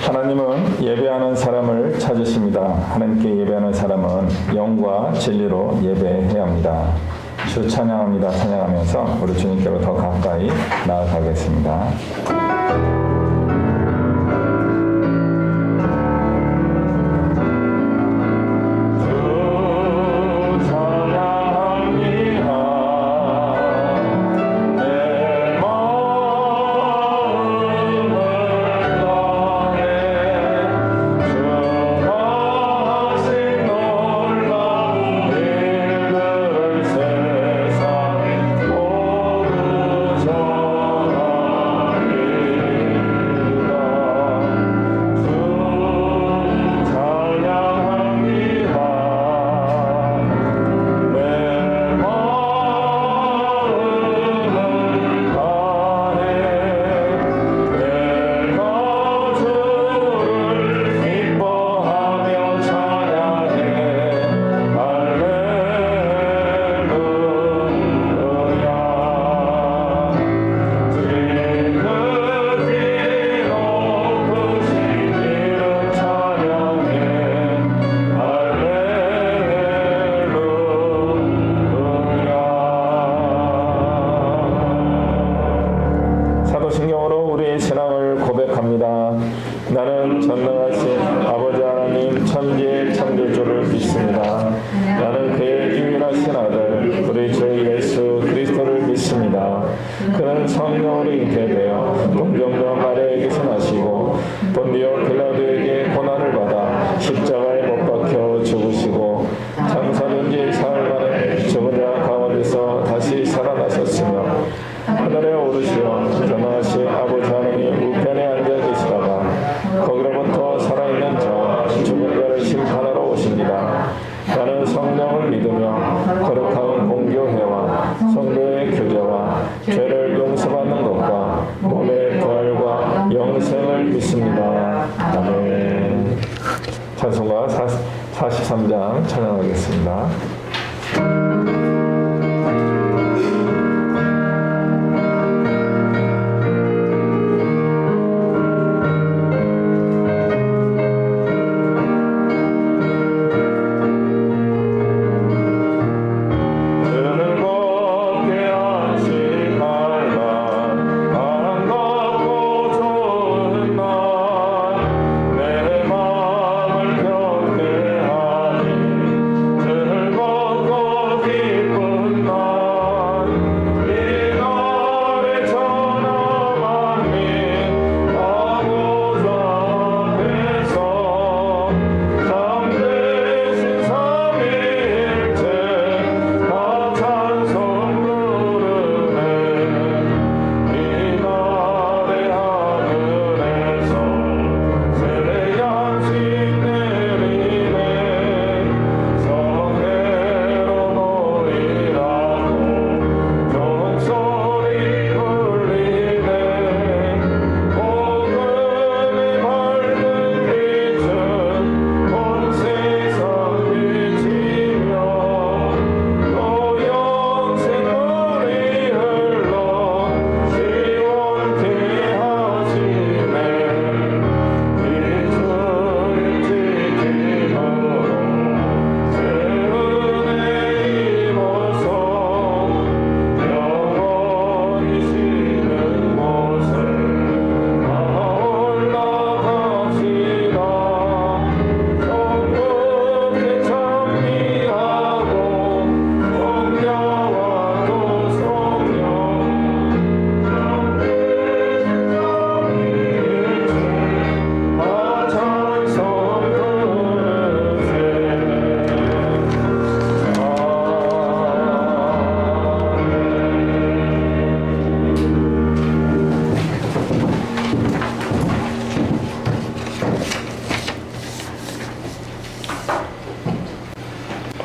하나님은 예배하는 사람을 찾으십니다. 하나님께 예배하는 사람은 영과 진리로 예배해야 합니다. 주 찬양합니다. 찬양하면서 우리 주님께로 더 가까이 나아가겠습니다. 사도신경으로 우리의 신앙을 고백합니다. 나는 전능하신 아버지 하나님 천지의 창조주를 믿습니다. 나는 그의 유일하신 아들 우리 주 예수 그리스도를 믿습니다. 그는 성령으로 잉태되어 동정녀 마리아에게서 나시고 본디오 빌라도에게 고난을 받아 십자가에 못 박혀 죽으시고 장사된 지 사흘 만에 죽은 자 가운데서 다시 살아나셨으며 하늘에 오르시어 전능하신 아버지 하나님 우편에 앉아 계시다가 거기로부터 살아있는 자 죽은 자를 심판하러 오십니다. 나는 성령을 믿으며 거룩한 공교회와 성도의 교제와 죄를 용서받는 것과 몸의 부활과 영생을 믿습니다. 아멘. 찬송가 43장 찬양하겠습니다.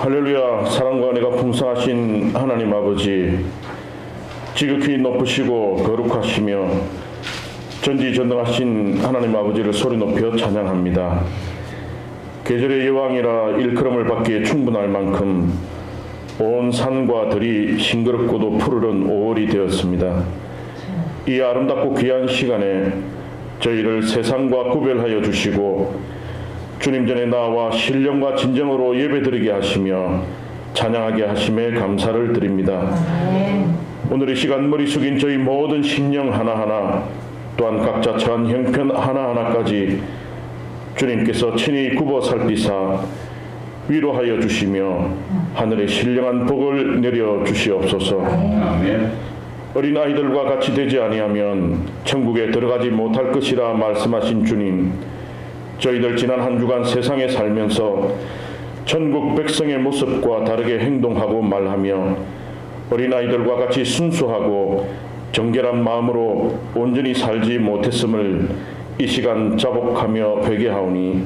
할렐루야. 사랑과 은혜가 풍성하신 하나님 아버지, 지극히 높으시고 거룩하시며 전지전능하신 하나님 아버지를 소리 높여 찬양합니다. 계절의 여왕이라 일컬음을 받기에 충분할 만큼 온 산과 들이 싱그럽고도 푸르른 5월이 되었습니다. 이 아름답고 귀한 시간에 저희를 세상과 구별하여 주시고 주님 전에 나와 신령과 진정으로 예배드리게 하시며 찬양하게 하심에 감사를 드립니다. 오늘 이 시간 머리 숙인 저희 모든 심령 하나하나 또한 각자 처한 형편 하나하나까지 주님께서 친히 굽어 살피사 위로하여 주시며 하늘의 신령한 복을 내려 주시옵소서. 어린 아이들과 같이 되지 아니하면 천국에 들어가지 못할 것이라 말씀하신 주님, 저희들 지난 한 주간 세상에 살면서 천국 백성의 모습과 다르게 행동하고 말하며 어린아이들과 같이 순수하고 정결한 마음으로 온전히 살지 못했음을 이 시간 자복하며 회개하오니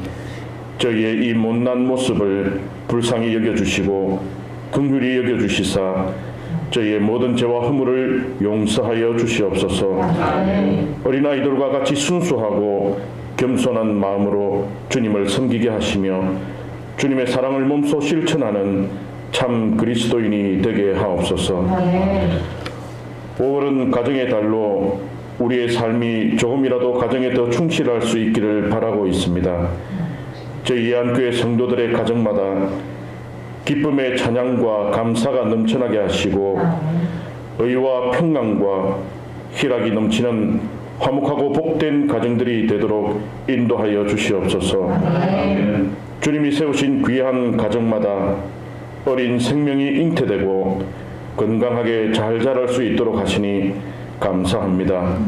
저희의 이 못난 모습을 불쌍히 여겨주시고 긍휼히 여겨주시사 저희의 모든 죄와 허물을 용서하여 주시옵소서. 어린아이들과 같이 순수하고 겸손한 마음으로 주님을 섬기게 하시며 주님의 사랑을 몸소 실천하는 참 그리스도인이 되게 하옵소서. 5월은 가정의 달로 우리의 삶이 조금이라도 가정에 더 충실할 수 있기를 바라고 있습니다. 저희 예안교회 성도들의 가정마다 기쁨의 찬양과 감사가 넘쳐나게 하시고 의와 평강과 희락이 넘치는 화목하고 복된 가정들이 되도록 인도하여 주시옵소서. 주님이 세우신 귀한 가정마다 어린 생명이 잉태되고 건강하게 잘 자랄 수 있도록 하시니 감사합니다.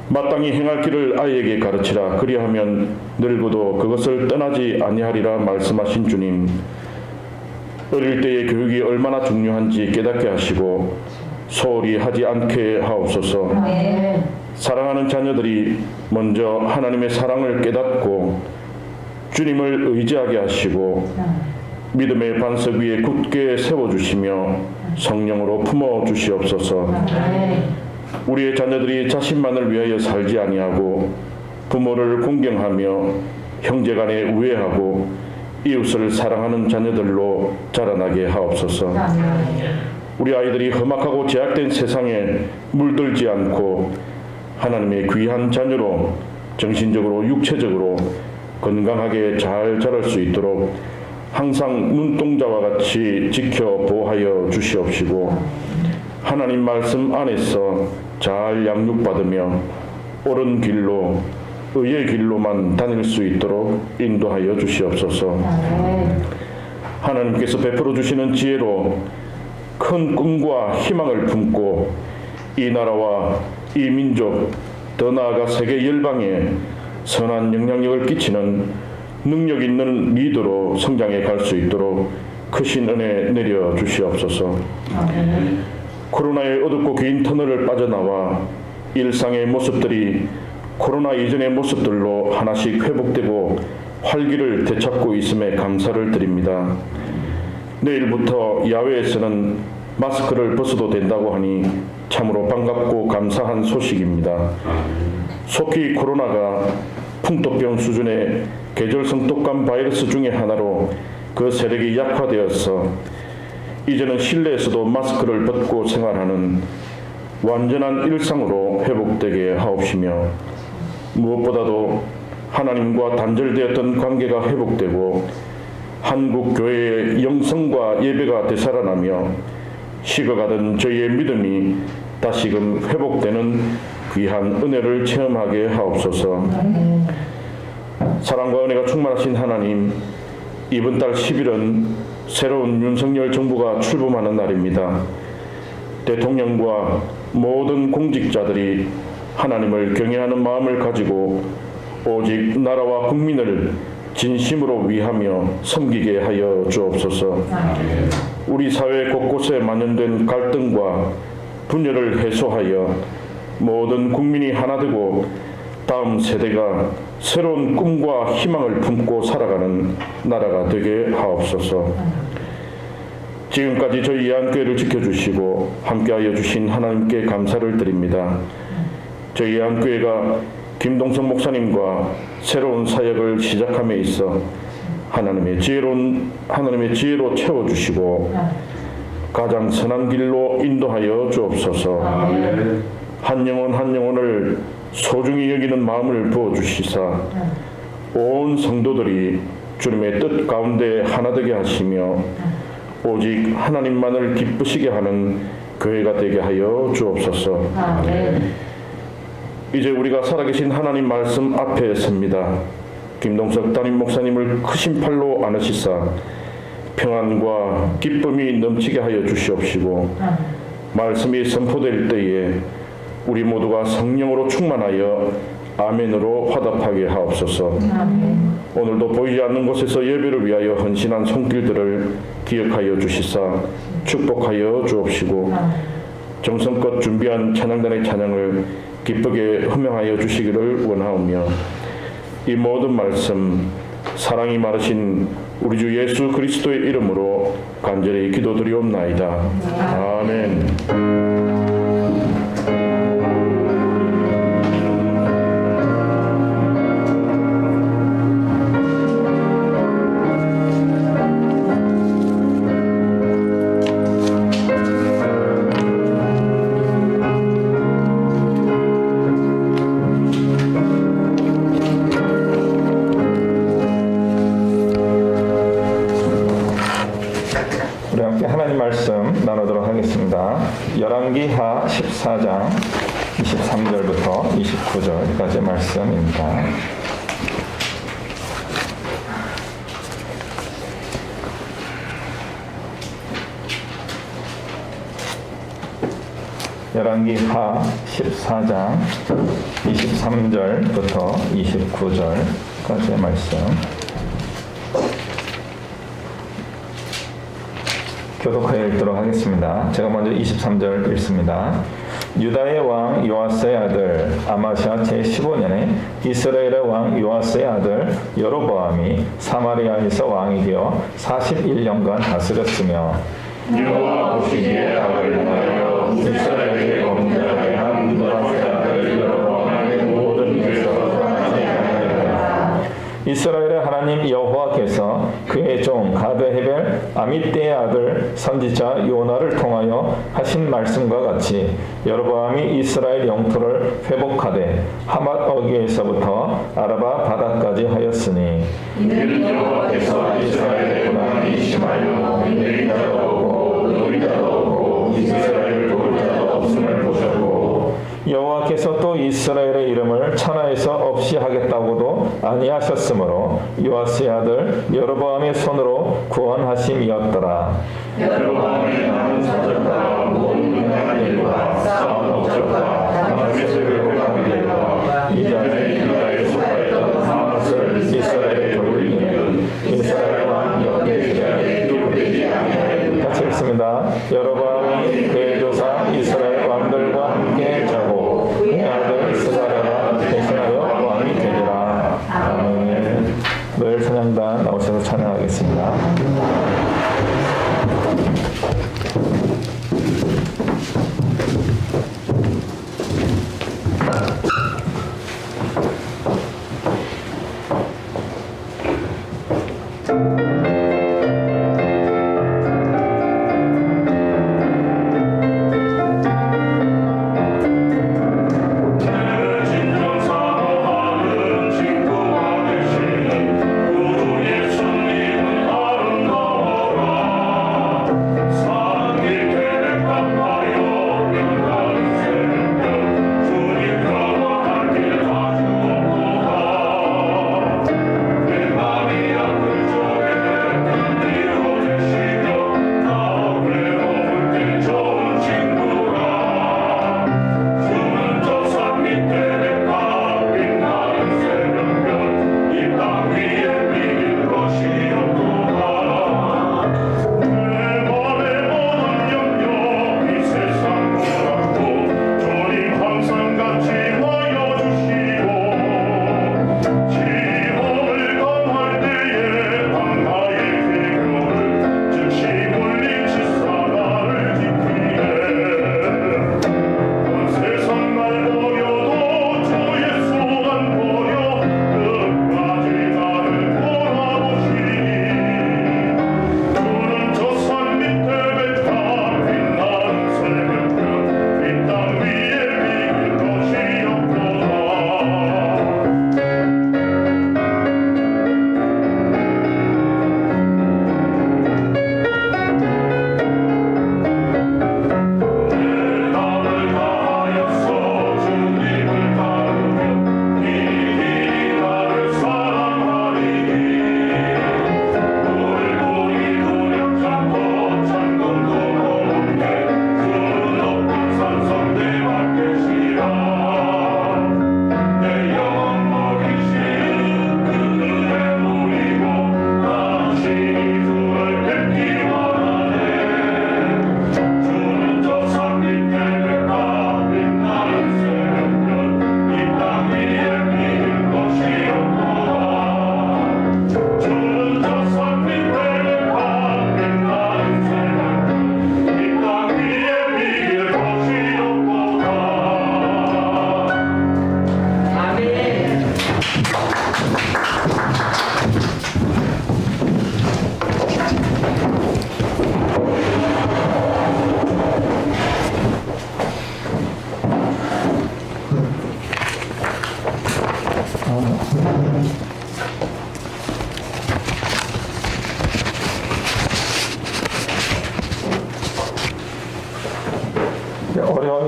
마땅히 행할 길을 아이에게 가르치라. 그리하면 늙어도 그것을 떠나지 아니하리라 말씀하신 주님, 어릴 때의 교육이 얼마나 중요한지 깨닫게 하시고 소홀히 하지 않게 하옵소서. 사랑하는 자녀들이 먼저 하나님의 사랑을 깨닫고 주님을 의지하게 하시고 믿음의 반석 위에 굳게 세워주시며 성령으로 품어주시옵소서. 우리의 자녀들이 자신만을 위하여 살지 아니하고 부모를 공경하며 형제간에 우애하고 이웃을 사랑하는 자녀들로 자라나게 하옵소서. 우리 아이들이 험악하고 제약된 세상에 물들지 않고 하나님의 귀한 자녀로 정신적으로 육체적으로 건강하게 잘 자랄 수 있도록 항상 눈동자와 같이 지켜 보호하여 주시옵시고 하나님 말씀 안에서 잘 양육받으며 옳은 길로 의의 길로만 다닐 수 있도록 인도하여 주시옵소서. 하나님께서 베풀어 주시는 지혜로 큰 꿈과 희망을 품고 이 나라와 이 민족, 더 나아가 세계 열방에 선한 영향력을 끼치는 능력 있는 리더로 성장해 갈 수 있도록 크신 은혜 내려 주시옵소서. 코로나의 어둡고 긴 터널을 빠져나와 일상의 모습들이 코로나 이전의 모습들로 하나씩 회복되고 활기를 되찾고 있음에 감사를 드립니다. 내일부터 야외에서는 마스크를 벗어도 된다고 하니 참으로 반갑고 감사한 소식입니다. 속히 코로나가 풍토병 수준의 계절성 독감 바이러스 중의 하나로 그 세력이 약화되어서 이제는 실내에서도 마스크를 벗고 생활하는 완전한 일상으로 회복되게 하옵시며 무엇보다도 하나님과 단절되었던 관계가 회복되고 한국 교회의 영성과 예배가 되살아나며 식어가던 저희의 믿음이 다시금 회복되는 귀한 은혜를 체험하게 하옵소서. 사랑과 은혜가 충만하신 하나님, 이번 달 10일은 새로운 윤석열 정부가 출범하는 날입니다. 대통령과 모든 공직자들이 하나님을 경외하는 마음을 가지고 오직 나라와 국민을 진심으로 위하며 섬기게 하여 주옵소서. 우리 사회 곳곳에 만연된 갈등과 분열을 해소하여 모든 국민이 하나 되고 다음 세대가 새로운 꿈과 희망을 품고 살아가는 나라가 되게 하옵소서. 지금까지 저희 예안교회를 지켜주시고 함께하여 주신 하나님께 감사를 드립니다. 저희 예안교회가 김동석 목사님과 새로운 사역을 시작함에 있어 하나님의 지혜로 채워주시고 가장 선한 길로 인도하여 주옵소서. 한 영혼 한 영혼을 소중히 여기는 마음을 부어주시사 온 성도들이 주님의 뜻 가운데 하나 되게 하시며 오직 하나님만을 기쁘시게 하는 교회가 되게 하여 주옵소서. 이제 우리가 살아계신 하나님 말씀 앞에 섭니다. 김동석 담임 목사님을 크신 팔로 안으시사 평안과 기쁨이 넘치게 하여 주시옵시고 말씀이 선포될 때에 우리 모두가 성령으로 충만하여 아멘으로 화답하게 하옵소서. 오늘도 보이지 않는 곳에서 예배를 위하여 헌신한 손길들을 기억하여 주시사 축복하여 주옵시고 정성껏 준비한 찬양단의 찬양을 기쁘게 흥명하여 주시기를 원하오며 이 모든 말씀 사랑이 많으신 우리 주 예수 그리스도의 이름으로 간절히 기도드리옵나이다. 아멘. 우리 함께 하나님 말씀 나누도록 하겠습니다. 열왕기하 14장 23절부터 29절까지의 말씀입니다. 열왕기하 14장 23절부터 29절까지의 말씀 교독하여 읽도록 하겠습니다. 제가 먼저 23절 읽습니다. 유다의 왕 요아스의 아들 아마시아 제15년에 이스라엘의 왕 요아스의 아들 여로보암이 사마리아에서 왕이 되어 41년간 다스렸으며 여호와 보시기에 악을 행하여 이스라엘의 범죄하게 한 요아스의 아들 여로보암의 모든 죄가 이스라엘의 하나님 여호와께서 그의 종 가드헤벨 아mit대의 아들 선지자 요나를 통하여 하신 말씀과 같이 여로보암이 이스라엘 영토를 회복하되 하맛 어귀에서부터 아라바 바다까지 하였으니 이는 여호와께서 이스라엘의 고난이 심하여 내리자도 없고 노리자도 없고 이스라엘을 도울 자도 없음을 보셨고 여호와께서 또 이스라엘의 이름을 천하에서 없이 하겠다고도 아니하셨으므로 요아스의 아들 여로보암의 손으로 구원하심이었더라. 여로보암이 나는 사적과 모든 은행한 일과 싸운 업적과 다마스를 회복하게 되어 이전에 유다에 속하였던 하맛을 이스라엘에 돌리면 이스라엘 왕 역대기에 기록되지 아니하였느니라. 같이 읽습니다. 여로보암이 그의 조사 이스라엘 왕들과 함께 자고 그의 아들 스가랴가 대신하여 왕이 되리라. 아멘. 노엘 찬양단 나오셔서 찬양하겠습니다.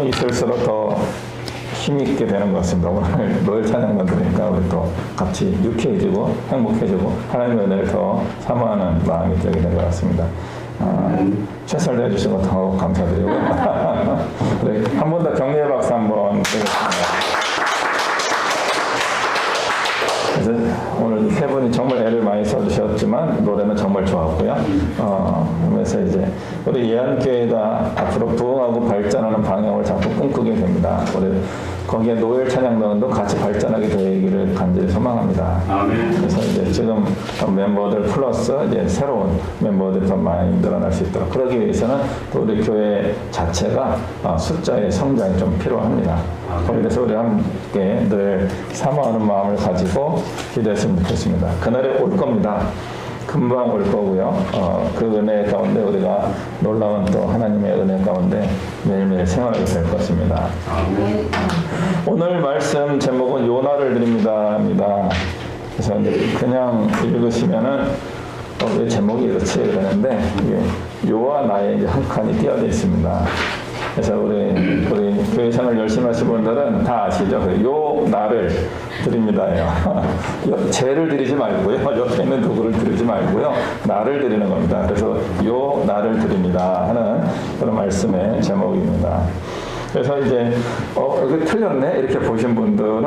찬양이 있을수록 더 힘있게 되는 것 같습니다. 오늘 노래 찬양만 들으니까 우리 또 같이 유쾌해지고 행복해지고 하나님의 은혜를 더 사모하는 마음이 들게 된 것 같습니다. 최선을 다해주신 것 더 감사드리고 한 번 더 격려의 박수 한번 드리겠습니다. 그래서 오늘 세 분이 정말 애를 많이 써주셨지만 노래는 정말 좋았고요. 그러면서 이제 우리 예안교회가 앞으로 부흥하고 발전하는 방향을 자꾸 꿈꾸게 됩니다. 우리 거기에 노엘 찬양단도 같이 발전하게 되기를 간절히 소망합니다. 그래서 이제 지금 멤버들 플러스 이제 새로운 멤버들이 더 많이 늘어날 수 있도록 그러기 위해서는 또 우리 교회 자체가 숫자의 성장이 좀 필요합니다. 그래서 우리 함께 늘 사모하는 마음을 가지고 기도했으면 좋겠습니다. 그날이 올 겁니다. 금방 올 거고요. 그 은혜 가운데 우리가 놀라운 또 하나님의 은혜 가운데 매일매일 생활하게 될 것입니다. 오늘 말씀 제목은 요나를 드립니다. 그래서 이제 그냥 읽으시면은 왜 제목이 이렇지 그러는데 이게 요와 나의 이제 한 칸이 띄어져 있습니다. 그래서 우리 교회 생활 열심히 하신 분들은 다 아시죠? 요 나를 드립니다예요. 죄를 드리지 말고요. 옆에 있는 누구를 드리지 말고요. 나를 드리는 겁니다. 그래서 요 나를 드립니다 하는 그런 말씀의 제목입니다. 그래서 이제 이거 틀렸네 이렇게 보신 분들은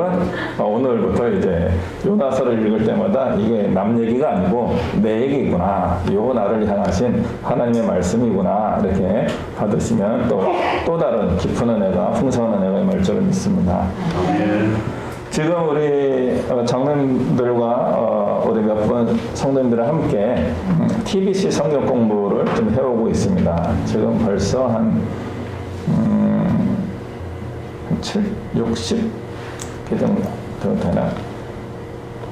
오늘부터 이제 요나서를 읽을 때마다 이게 남 얘기가 아니고 내 얘기구나, 요 나를 향하신 하나님의 말씀이구나 이렇게 받으시면 또 다른 깊은 은혜가 풍성한 은혜가 임할 줄을 믿습니다. 지금 우리 장로님들과 우리 몇 분 성도님들과 함께 TBC 성경 공부를 좀 해오고 있습니다. 지금 벌써 한 60개 정도 되나?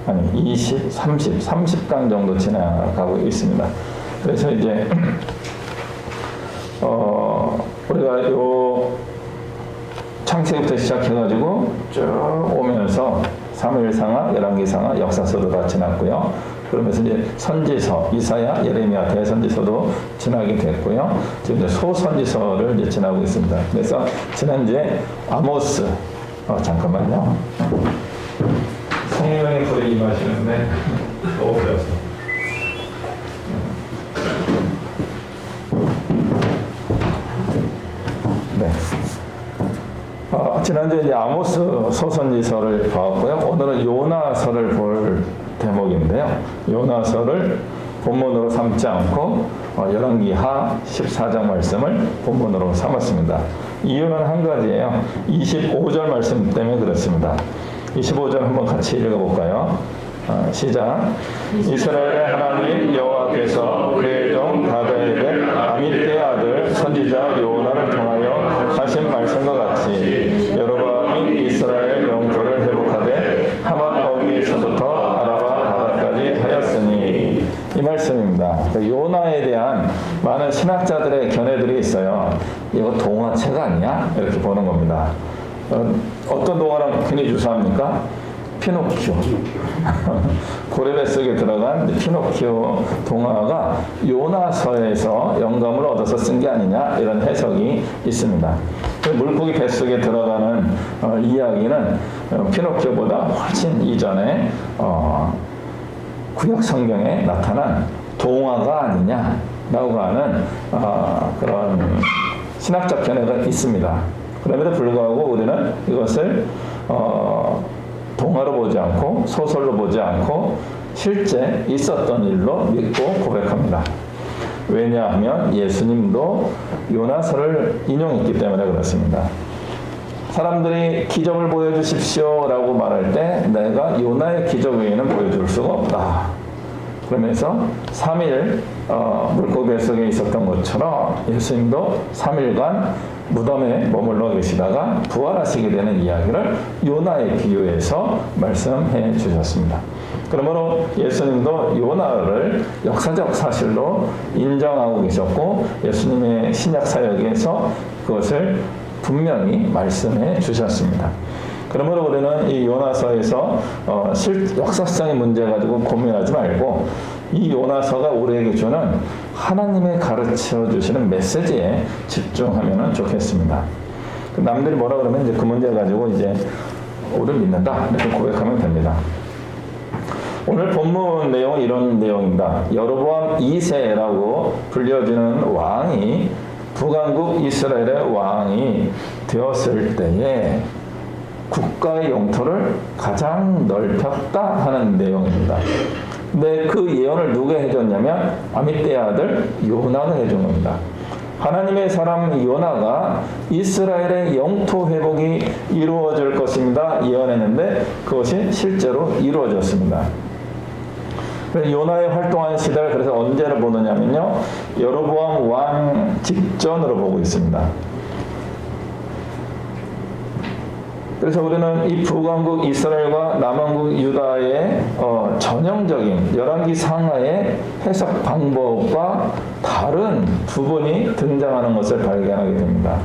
아니, 20, 30강 정도 지나가고 있습니다. 그래서 이제, 우리가 요 창세기부터 시작해가지고 쭉 오면서 사무엘상하, 열왕기상하, 역사서도 다 지났고요. 그러면서 이제 선지서, 이사야, 예레미야, 대선지서도 지나게 됐고요. 지금 이제 소선지서를 이제 지나고 있습니다. 그래서 지난주에 아모스, 잠깐만요. 성령의 불이 임하시는데 너무 배웠어. 네. 지난주에 이제 아모스 소선지서를 봤고요. 오늘은 요나서를 볼 대목인데요. 요나서를 본문으로 삼지 않고 열왕기하 14장 말씀을 본문으로 삼았습니다. 이유는 한 가지예요. 25절 말씀 때문에 그렇습니다. 25절 한번 같이 읽어볼까요? 시작. 이스라엘의 하나님 여호와께서 그의 종 다윗의 아미떼의 아들 선지자 요나를 통하여 하신 말씀과 같이 여로보암이 이스라엘 영토를 회복하되 하맛 거기에서부터 아라바 바다까지 하였으니 이 말씀입니다. 요나에 대한 많은 신학자들의 견해들이 있어요. 이거 동화책 아니야? 이렇게 보는 겁니다. 어떤 동화랑 굉장히 유사합니까? 피노키오. 고레베 속에 들어간 피노키오 동화가 요나서에서 영감을 얻어서 쓴 게 아니냐 이런 해석이 있습니다. 물고기 뱃속에 들어가는 이야기는 피노키오보다 훨씬 이전에 구약 성경에 나타난 동화가 아니냐라고 하는 그런 신학적 견해가 있습니다. 그럼에도 불구하고 우리는 이것을 동화로 보지 않고 소설로 보지 않고 실제 있었던 일로 믿고 고백합니다. 왜냐하면 예수님도 요나서를 인용했기 때문에 그렇습니다. 사람들이 기적을 보여주십시오 라고 말할 때 내가 요나의 기적 외에는 보여줄 수가 없다. 그러면서 3일 물고기 뱃속에 있었던 것처럼 예수님도 3일간 무덤에 머물러 계시다가 부활하시게 되는 이야기를 요나에 비유해서 말씀해 주셨습니다. 그러므로 예수님도 요나를 역사적 사실로 인정하고 계셨고 예수님의 신약 사역에서 그것을 분명히 말씀해 주셨습니다. 그러므로 우리는 이 요나서에서 역사상의 문제 가지고 고민하지 말고 이 요나서가 우리에게 주는 하나님의 가르쳐 주시는 메시지에 집중하면 좋겠습니다. 남들이 뭐라 그러면 이제 그 문제 가지고 이제 우리를 믿는다 이렇게 고백하면 됩니다. 오늘 본문 내용은 이런 내용입니다. 여로보암 2세라고 불려지는 왕이 북왕국 이스라엘의 왕이 되었을 때에 국가의 영토를 가장 넓혔다 하는 내용입니다. 근데 그 예언을 누가 해줬냐면 아미떼의 아들 요나가 해준 겁니다. 하나님의 사람 요나가 이스라엘의 영토 회복이 이루어질 것입니다 예언했는데 그것이 실제로 이루어졌습니다. 요나의 활동하는 시대를 그래서 언제를 보느냐면요, 여로보암 왕 직전으로 보고 있습니다. 그래서 우리는 이 북왕국 이스라엘과 남왕국 유다의 전형적인 열왕기 상하의 해석 방법과 다른 부분이 등장하는 것을 발견하게 됩니다.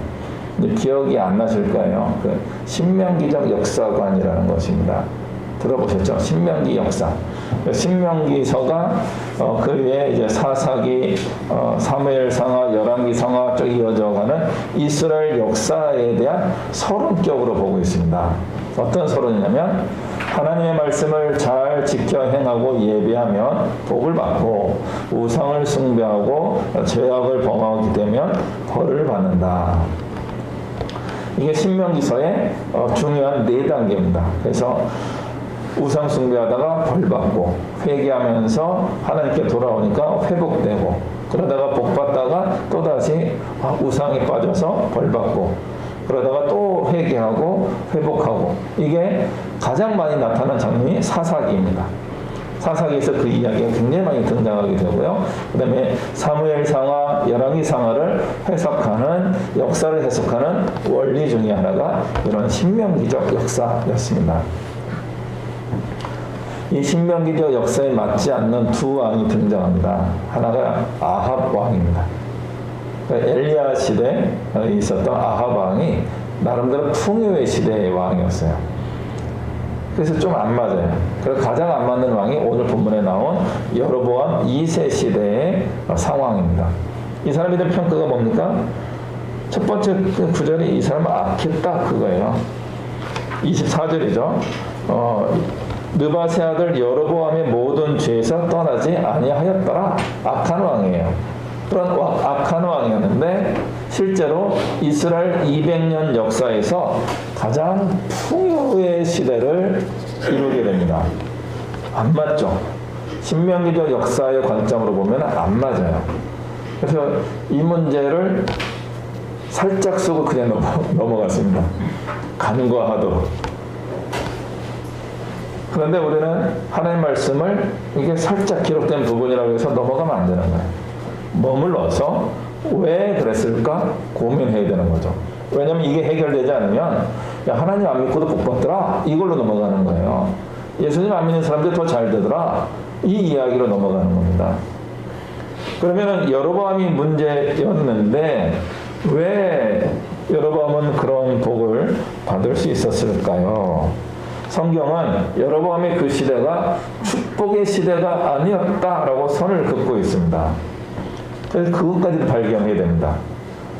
기억이 안 나실 거예요. 그 신명기적 역사관이라는 것입니다. 들어보셨죠? 신명기 역사. 신명기서가 그 위에 이제 사사기, 사무엘상하, 열왕기상하 쭉 이어져가는 이스라엘 역사에 대한 서론격으로 보고 있습니다. 어떤 서론이냐면 하나님의 말씀을 잘 지켜 행하고 예배하면 복을 받고 우상을 숭배하고 죄악을 범하게 되면 벌을 받는다. 이게 신명기서의 중요한 4단계입니다. 그래서 우상 숭배하다가 벌받고 회개하면서 하나님께 돌아오니까 회복되고 그러다가 복받다가 또다시 우상에 빠져서 벌받고 그러다가 또 회개하고 회복하고 이게 가장 많이 나타나는 장면이 사사기입니다. 사사기에서 그 이야기가 굉장히 많이 등장하게 되고요. 그 다음에 사무엘상하, 열왕기상하를 해석하는 역사를 해석하는 원리 중에 하나가 이런 신명기적 역사였습니다. 이 신명기적 역사에 맞지 않는 두 왕이 등장합니다. 하나가 아합 왕입니다. 엘리야 시대에 있었던 아합 왕이 나름대로 풍요의 시대의 왕이었어요. 그래서 좀 안 맞아요. 그래서 가장 안 맞는 왕이 오늘 본문에 나온 여로보암 2세 시대의 상황입니다. 이 사람에 대한 평가가 뭡니까? 첫 번째 구절이 이 사람은 악했다 그거예요. 24절이죠. 느바세 아들 여로보암의 모든 죄에서 떠나지 아니하였더라. 악한 왕이에요. 그런 악한 왕이었는데 실제로 이스라엘 200년 역사에서 가장 풍요의 시대를 이루게 됩니다. 안 맞죠? 신명기적 역사의 관점으로 보면 안 맞아요. 그래서 이 문제를 살짝 쓰고 그냥 넘어갔습니다. 간과하도록. 그런데 우리는 하나님 말씀을 이게 살짝 기록된 부분이라고 해서 넘어가면 안 되는 거예요. 머물러서 왜 그랬을까 고민해야 되는 거죠. 왜냐하면 이게 해결되지 않으면 야, 하나님 안 믿고도 복 받더라 이걸로 넘어가는 거예요. 예수님 안 믿는 사람들 더 잘 되더라 이 이야기로 넘어가는 겁니다. 그러면 여로보암이 문제였는데 왜 여로보암은 그런 복을 받을 수 있었을까요? 성경은 여로보암의 그 시대가 축복의 시대가 아니었다라고 선을 긋고 있습니다. 그래서 그것까지도 발견해야 됩니다.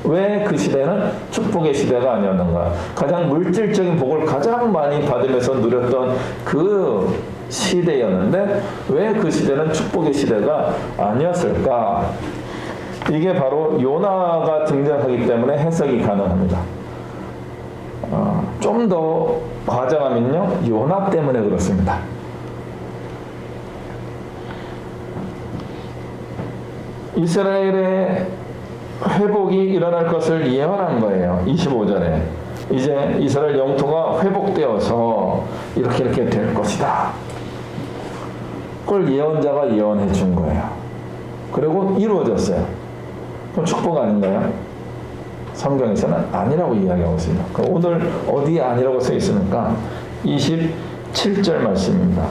왜 그 시대는 축복의 시대가 아니었는가? 가장 물질적인 복을 가장 많이 받으면서 누렸던 그 시대였는데 왜 그 시대는 축복의 시대가 아니었을까? 이게 바로 요나가 등장하기 때문에 해석이 가능합니다. 좀 더 과장하면요, 요나 때문에 그렇습니다. 이스라엘의 회복이 일어날 것을 예언한 거예요. 25절에 이제 이스라엘 영토가 회복되어서 이렇게 될 것이다. 그걸 예언자가 예언해 준 거예요. 그리고 이루어졌어요. 그럼 축복 아닌가요? 성경에서는 아니라고 이야기하고 있습니다. 오늘 어디에 아니라고 써 있습니까? 27절 말씀입니다.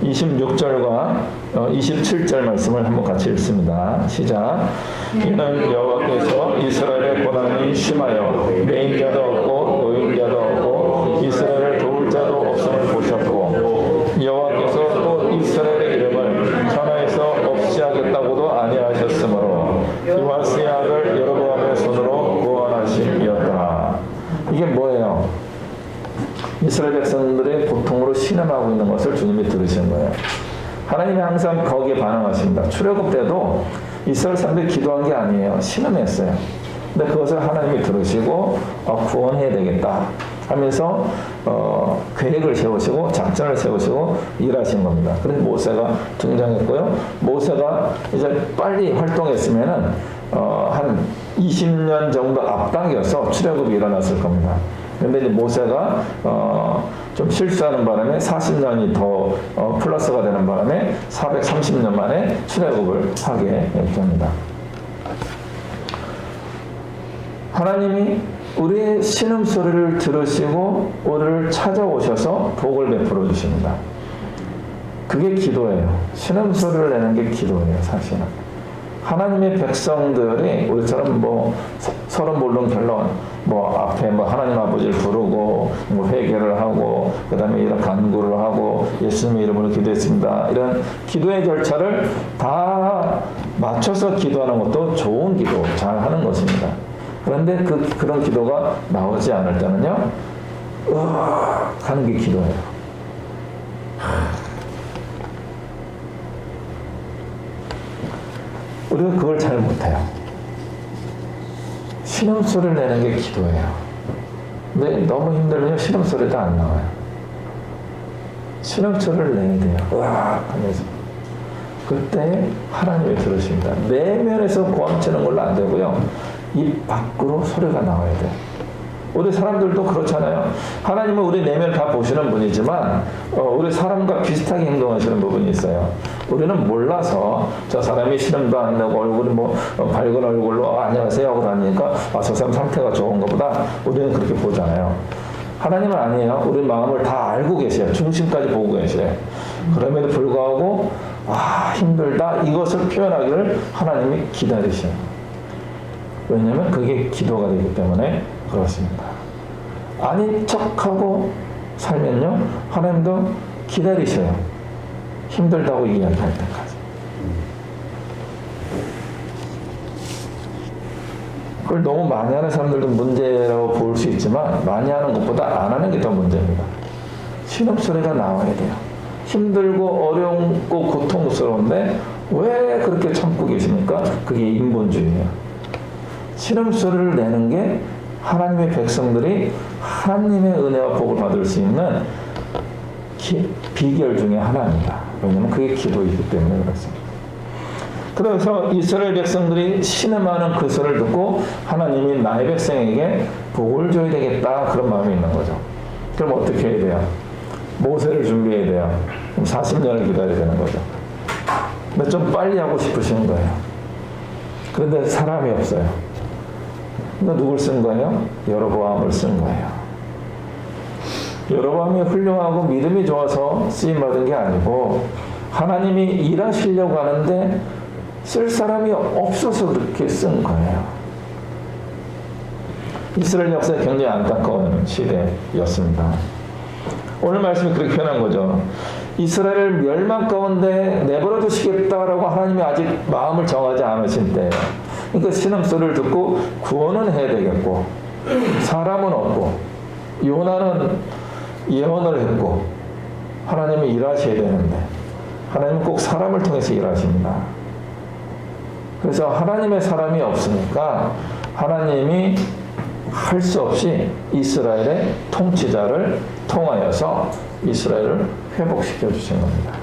26절과 27절 말씀을 한번 같이 읽습니다. 시작. 이는 여호와께서 이스라엘의 고난이 심하여 매인자도 없고 노인자도 없고 이스라엘을 도울 자도 없음을 보셨고 여호와께서 또 이스라엘의 이름을 천하에서 없이 하겠다고도 아니하셨으므로 요아스의 아들 여로보암의 손으로 구원하심이었더라. 이게 이스라엘 백성들의 고통으로 신음하고 있는 것을 주님이 들으신 거예요. 하나님이 항상 거기에 반응하십니다. 출애굽 때도 이스라엘 사람들이 기도한 게 아니에요. 신음했어요. 근데 그것을 하나님이 들으시고 구원해야 되겠다 하면서 계획을 세우시고 작전을 세우시고 일하신 겁니다. 그래서 모세가 등장했고요. 모세가 이제 빨리 활동했으면은 한 20년 정도 앞당겨서 출애굽이 일어났을 겁니다. 근데 이제 모세가 좀 실수하는 바람에 40년이 더 플러스가 되는 바람에 430년 만에 출애굽을 하게 됩니다. 하나님이 우리의 신음소리를 들으시고 우리를 찾아오셔서 복을 베풀어 주십니다. 그게 기도예요. 신음소리를 내는 게 기도예요, 사실은. 하나님의 백성들이 우리처럼 서로 물론 결론 앞에 하나님 아버지를 부르고 회개를 하고 그다음에 이런 간구를 하고 예수님의 이름으로 기도했습니다. 이런 기도의 절차를 다 맞춰서 기도하는 것도 좋은 기도, 잘 하는 것입니다. 그런데 그런 기도가 나오지 않을 때는요, 하는 게 기도예요. 우리가 그걸 잘 못해요. 신음소리를 내는 게 기도예요. 근데 너무 힘들면 신음소리도 안 나와요. 신음소리를 내야 돼요. 으악 하면서. 그때 하나님이 들으십니다. 내면에서 고함치는 걸로 안 되고요. 입 밖으로 소리가 나와야 돼요. 우리 사람들도 그렇잖아요. 하나님은 우리 내면을 다 보시는 분이지만 우리 사람과 비슷하게 행동하시는 부분이 있어요. 우리는 몰라서 저 사람이 신음도 안 내고 얼굴이 밝은 얼굴로 안녕하세요 하고 다니니까 저 사람 상태가 좋은가 보다 우리는 그렇게 보잖아요. 하나님은 아니에요. 우리 마음을 다 알고 계세요. 중심까지 보고 계세요. 그럼에도 불구하고 힘들다 이것을 표현하기를 하나님이 기다리셔요. 왜냐하면 그게 기도가 되기 때문에 그렇습니다. 아닌 척하고 살면요, 하나님도 기다리셔요. 힘들다고 이야기할 때까지. 그걸 너무 많이 하는 사람들도 문제라고 볼 수 있지만 많이 하는 것보다 안 하는 게 더 문제입니다. 신음소리가 나와야 돼요. 힘들고 어렵고 고통스러운데 왜 그렇게 참고 계십니까? 그게 인본주의예요. 신음소리를 내는 게 하나님의 백성들이 하나님의 은혜와 복을 받을 수 있는 비결 중에 하나입니다. 왜냐하면 그게 기도이기 때문에 그렇습니다. 그래서 이스라엘 백성들이 신음하는 그 소리를 듣고 하나님이 나의 백성에게 복을 줘야 되겠다 그런 마음이 있는 거죠. 그럼 어떻게 해야 돼요? 모세를 준비해야 돼요. 그럼 40년을 기다려야 되는 거죠. 근데 좀 빨리 하고 싶으시는 거예요. 그런데 사람이 없어요. 근데 누굴 쓴 거예요? 여로보암을 쓴 거예요. 여로보암이 훌륭하고 믿음이 좋아서 쓰임받은 게 아니고 하나님이 일하시려고 하는데 쓸 사람이 없어서 그렇게 쓴 거예요. 이스라엘 역사에 굉장히 안타까운 시대였습니다. 오늘 말씀이 그렇게 표현한 거죠. 이스라엘을 멸망 가운데 내버려 두시겠다라고 하나님이 아직 마음을 정하지 않으신 때예요. 그러니까 신음소리를 듣고 구원은 해야 되겠고 사람은 없고 요나는 예언을 했고 하나님이 일하셔야 되는데 하나님은 꼭 사람을 통해서 일하십니다. 그래서 하나님의 사람이 없으니까 하나님이 할 수 없이 이스라엘의 통치자를 통하여서 이스라엘을 회복시켜 주신 겁니다.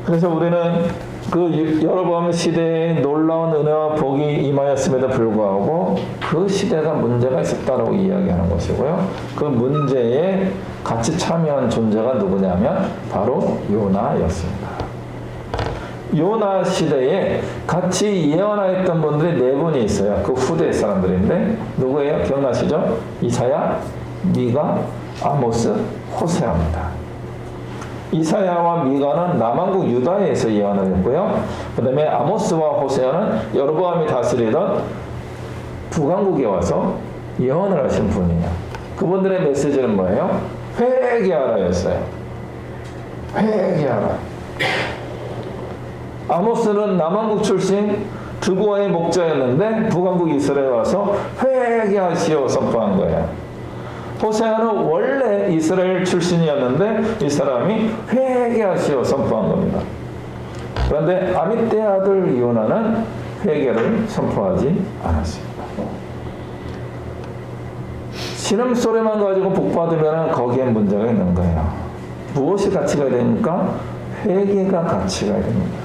그래서 우리는 그 여로보암 시대에 놀라운 은혜와 복이 임하였음에도 불구하고 그 시대가 문제가 있었다라고 이야기하는 것이고요. 그 문제에 같이 참여한 존재가 누구냐면 바로 요나였습니다. 요나 시대에 같이 예언하였던 분들이 네 분이 있어요. 그 후대 사람들인데 누구예요? 기억나시죠? 이사야, 미가, 아모스, 호세아입니다. 이사야와 미가는 남왕국 유다에서 예언을 했고요. 그 다음에 아모스와 호세아는 여로보암이 다스리던 북왕국에 와서 예언을 하신 분이에요. 그분들의 메시지는 뭐예요? 회개하라였어요. 회개하라. 아모스는 남왕국 출신 두부와의 목자였는데 북왕국 이스라엘에 와서 회개하시오 선포한 거예요. 호세아는 원래 이스라엘 출신이었는데 이 사람이 회개하시어 선포한 겁니다. 그런데 아미떼 아들 요나는 회개를 선포하지 않았습니다. 신음소리만 가지고 복받으면 거기에 문제가 있는 거예요. 무엇이 가치가 됩니까? 회개가 가치가 됩니다.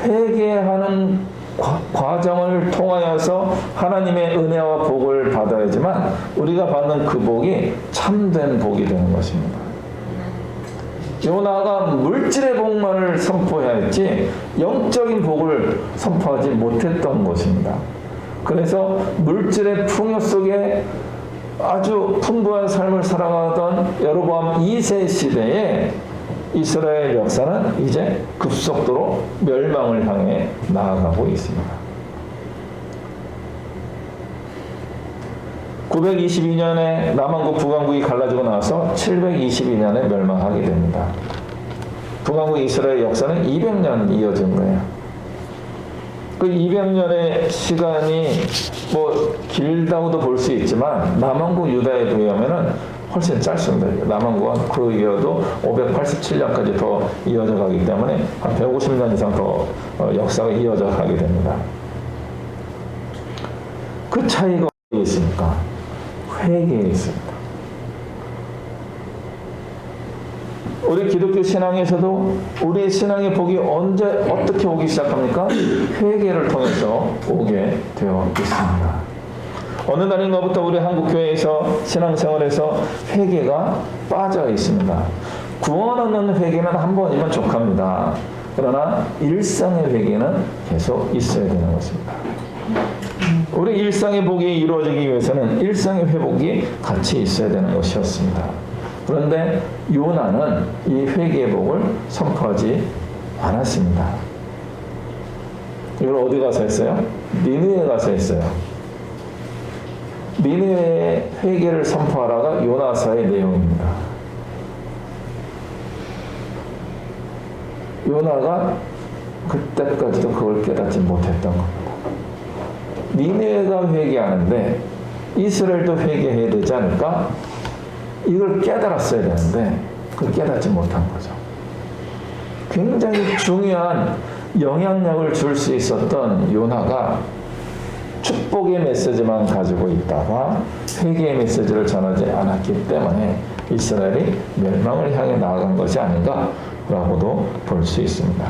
회개하는 과정을 통하여서 하나님의 은혜와 복을 받아야지만 우리가 받는 그 복이 참된 복이 되는 것입니다. 요나가 물질의 복만을 선포해야 했지 영적인 복을 선포하지 못했던 것입니다. 그래서 물질의 풍요 속에 아주 풍부한 삶을 살아가던 여로보암 2세 시대에 이스라엘 역사는 이제 급속도로 멸망을 향해 나아가고 있습니다. 922년에 남한국 북한국이 갈라지고 나서 722년에 멸망하게 됩니다. 북한국 이스라엘 역사는 200년 이어진 거예요. 그 200년의 시간이 뭐 길다고도 볼 수 있지만 남한국 유다에 비하면은 훨씬 짧습니다. 남한국은 그 이어도 587년까지 더 이어져 가기 때문에 한 150년 이상 더 역사가 이어져 가게 됩니다. 그 차이가 어디에 있습니까? 회개에 있습니다. 우리 기독교 신앙에서도 우리의 신앙의 복이 언제 어떻게 오기 시작합니까? 회개를 통해서 오게 되어 있습니다. 어느 날인가부터 우리 한국교회에서 신앙생활에서 회개가 빠져 있습니다. 구원 얻는 회개는 한 번이면 족합니다. 그러나 일상의 회개는 계속 있어야 되는 것입니다. 우리 일상의 복이 이루어지기 위해서는 일상의 회복이 같이 있어야 되는 것이었습니다. 그런데 요나는 이 회개의 복을 선포하지 않았습니다. 이걸 어디 가서 했어요? 니느웨에 가서 했어요. 니느웨의 회개를 선포하라가 요나서의 내용입니다. 요나가 그때까지도 그걸 깨닫지 못했던 겁니다. 니느웨가 회개하는데 이스라엘도 회개해야 되지 않을까? 이걸 깨달았어야 되는데 그걸 깨닫지 못한 거죠. 굉장히 중요한 영향력을 줄 수 있었던 요나가 축복의 메시지만 가지고 있다가 회개의 메시지를 전하지 않았기 때문에 이스라엘이 멸망을 향해 나아간 것이 아닌가라고도 볼 수 있습니다.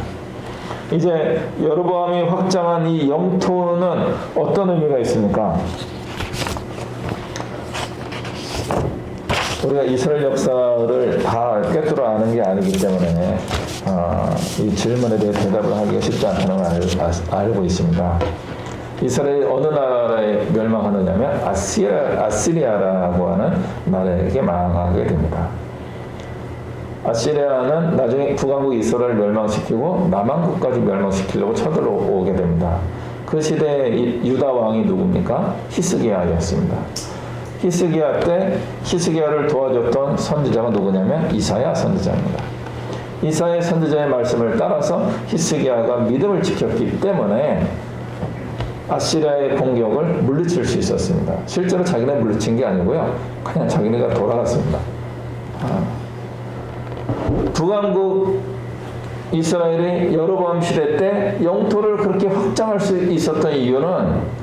이제 여로보암이 확장한 이 영토는 어떤 의미가 있습니까? 우리가 이스라엘 역사를 다 꿰뚫어 아는 게 아니기 때문에 이 질문에 대해 대답을 하기가 쉽지 않다는 걸 알고 있습니다. 이스라엘이 어느 나라에 멸망하느냐면 아시리아라고 하는 나라에게 망하게 됩니다. 아시리아는 나중에 북왕국 이스라엘을 멸망시키고 남왕국까지 멸망시키려고 쳐들어오게 됩니다. 그 시대에 유다 왕이 누굽니까? 히스기야였습니다. 히스기야 때 히스기야를 도와줬던 선지자가 누구냐면 이사야 선지자입니다. 이사야 선지자의 말씀을 따라서 히스기야가 믿음을 지켰기 때문에 아시리아의 공격을 물리칠 수 있었습니다. 실제로 자기네 물리친 게 아니고요. 그냥 자기네가 돌아갔습니다. 북왕국 이스라엘이 여로보암 시대 때 영토를 그렇게 확장할 수 있었던 이유는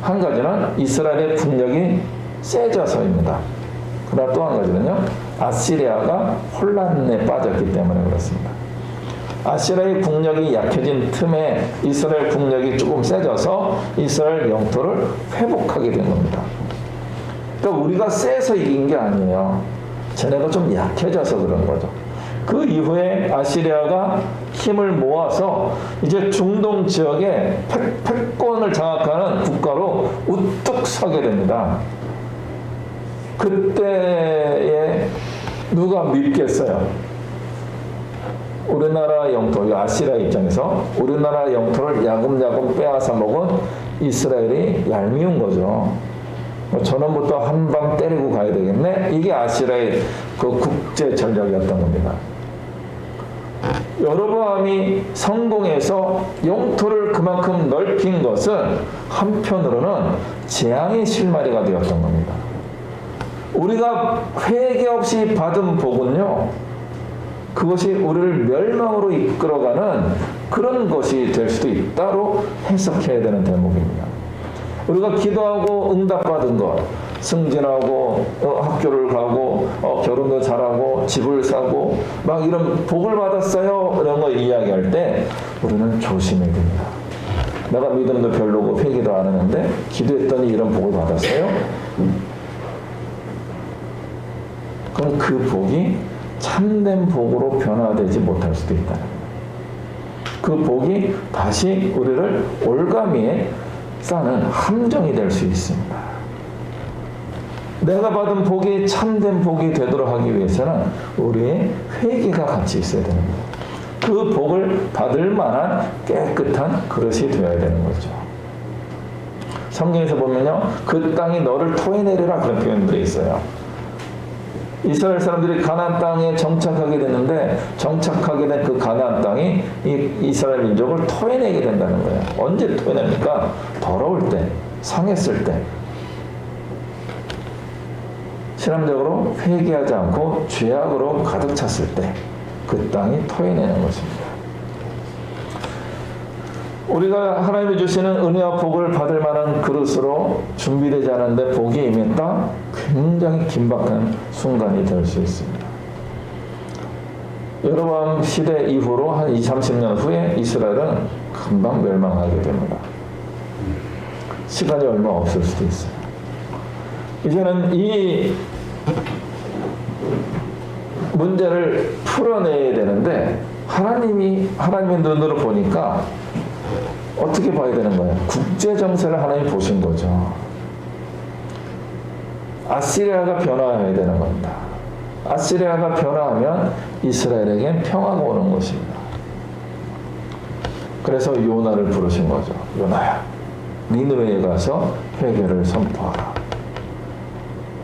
한 가지는 이스라엘의 국력이 세져서입니다. 그러나 또 한 가지는요. 아시리아가 혼란에 빠졌기 때문에 그렇습니다. 아시리아의 국력이 약해진 틈에 이스라엘 국력이 조금 세져서 이스라엘 영토를 회복하게 된 겁니다. 그러니까 우리가 세서 이긴 게 아니에요. 쟤네가 좀 약해져서 그런 거죠. 그 이후에 아시리아가 힘을 모아서 이제 중동 지역에 패권을 장악하는 국가로 우뚝 서게 됩니다. 그때에 누가 믿겠어요? 우리나라 영토, 아시리아 입장에서 우리나라 영토를 야금야금 빼앗아 먹은 이스라엘이 얄미운 거죠. 저놈부터 한 방 때리고 가야 되겠네? 이게 아시리아의 그 국제 전략이었던 겁니다. 여로보암이 성공해서 영토를 그만큼 넓힌 것은 한편으로는 재앙의 실마리가 되었던 겁니다. 우리가 회개 없이 받은 복은요, 그것이 우리를 멸망으로 이끌어가는 그런 것이 될 수도 있다로 해석해야 되는 대목입니다. 우리가 기도하고 응답받은 것, 승진하고 학교를 가고 결혼도 잘하고 집을 사고 막 이런 복을 받았어요, 이런 거 이야기할 때 우리는 조심해야 됩니다. 내가 믿음도 별로고 회개도 안 하는데 기도했더니 이런 복을 받았어요? 그럼 그 복이 참된 복으로 변화되지 못할 수도 있다. 그 복이 다시 우리를 올가미에 싸는 함정이 될 수 있습니다. 내가 받은 복이 참된 복이 되도록 하기 위해서는 우리의 회개가 같이 있어야 되는 거예요. 그 복을 받을 만한 깨끗한 그릇이 되어야 되는 거죠. 성경에서 보면요, 그 땅이 너를 토해내리라 그런 표현들이 있어요. 이스라엘 사람들이 가나안 땅에 정착하게 됐는데 정착하게 된 그 가나안 땅이 이 이스라엘 민족을 토해내게 된다는 거예요. 언제 토해냅니까? 더러울 때, 상했을 때, 실험적으로 회개하지 않고 죄악으로 가득 찼을 때 그 땅이 토해내는 것입니다. 우리가 하나님이 주시는 은혜와 복을 받을 만한 그릇으로 준비되지 않은데 복이 임했다? 굉장히 긴박한 순간이 될 수 있습니다. 여로보암 시대 이후로 한 20, 30년 후에 이스라엘은 금방 멸망하게 됩니다. 시간이 얼마 없을 수도 있어요. 이제는 이 문제를 풀어내야 되는데 하나님의 눈으로 보니까 어떻게 봐야 되는 거예요? 국제 정세를 하나님 보신 거죠. 아시리아가 변화해야 되는 겁니다. 아시리아가 변화하면 이스라엘에겐 평화가 오는 것입니다. 그래서 요나를 부르신 거죠. 요나야, 니느웨에 가서 회개를 선포하라.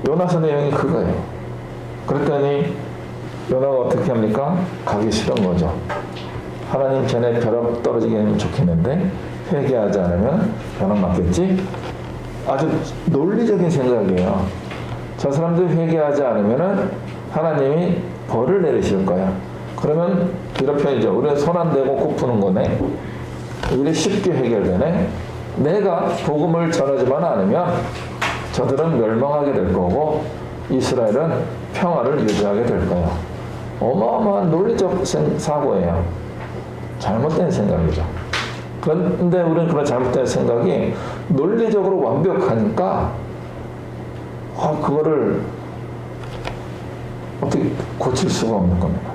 요나서 내용이 그거예요. 그랬더니 요나가 어떻게 합니까? 가기 싫은 거죠. 하나님 전에 벼락 떨어지게 하면 좋겠는데 회개하지 않으면 벼락 맞겠지? 아주 논리적인 생각이에요. 저 사람들이 회개하지 않으면 하나님이 벌을 내리실 거야. 그러면 이런 편이죠. 우리는 손 안 대고 코 푸는 거네. 일이 쉽게 해결되네. 내가 복음을 전하지만 않으면 저들은 멸망하게 될 거고 이스라엘은 평화를 유지하게 될 거야. 어마어마한 논리적 사고예요. 잘못된 생각이죠. 그런데 우리는 그런 잘못된 생각이 논리적으로 완벽하니까 그거를 어떻게 고칠 수가 없는 겁니다.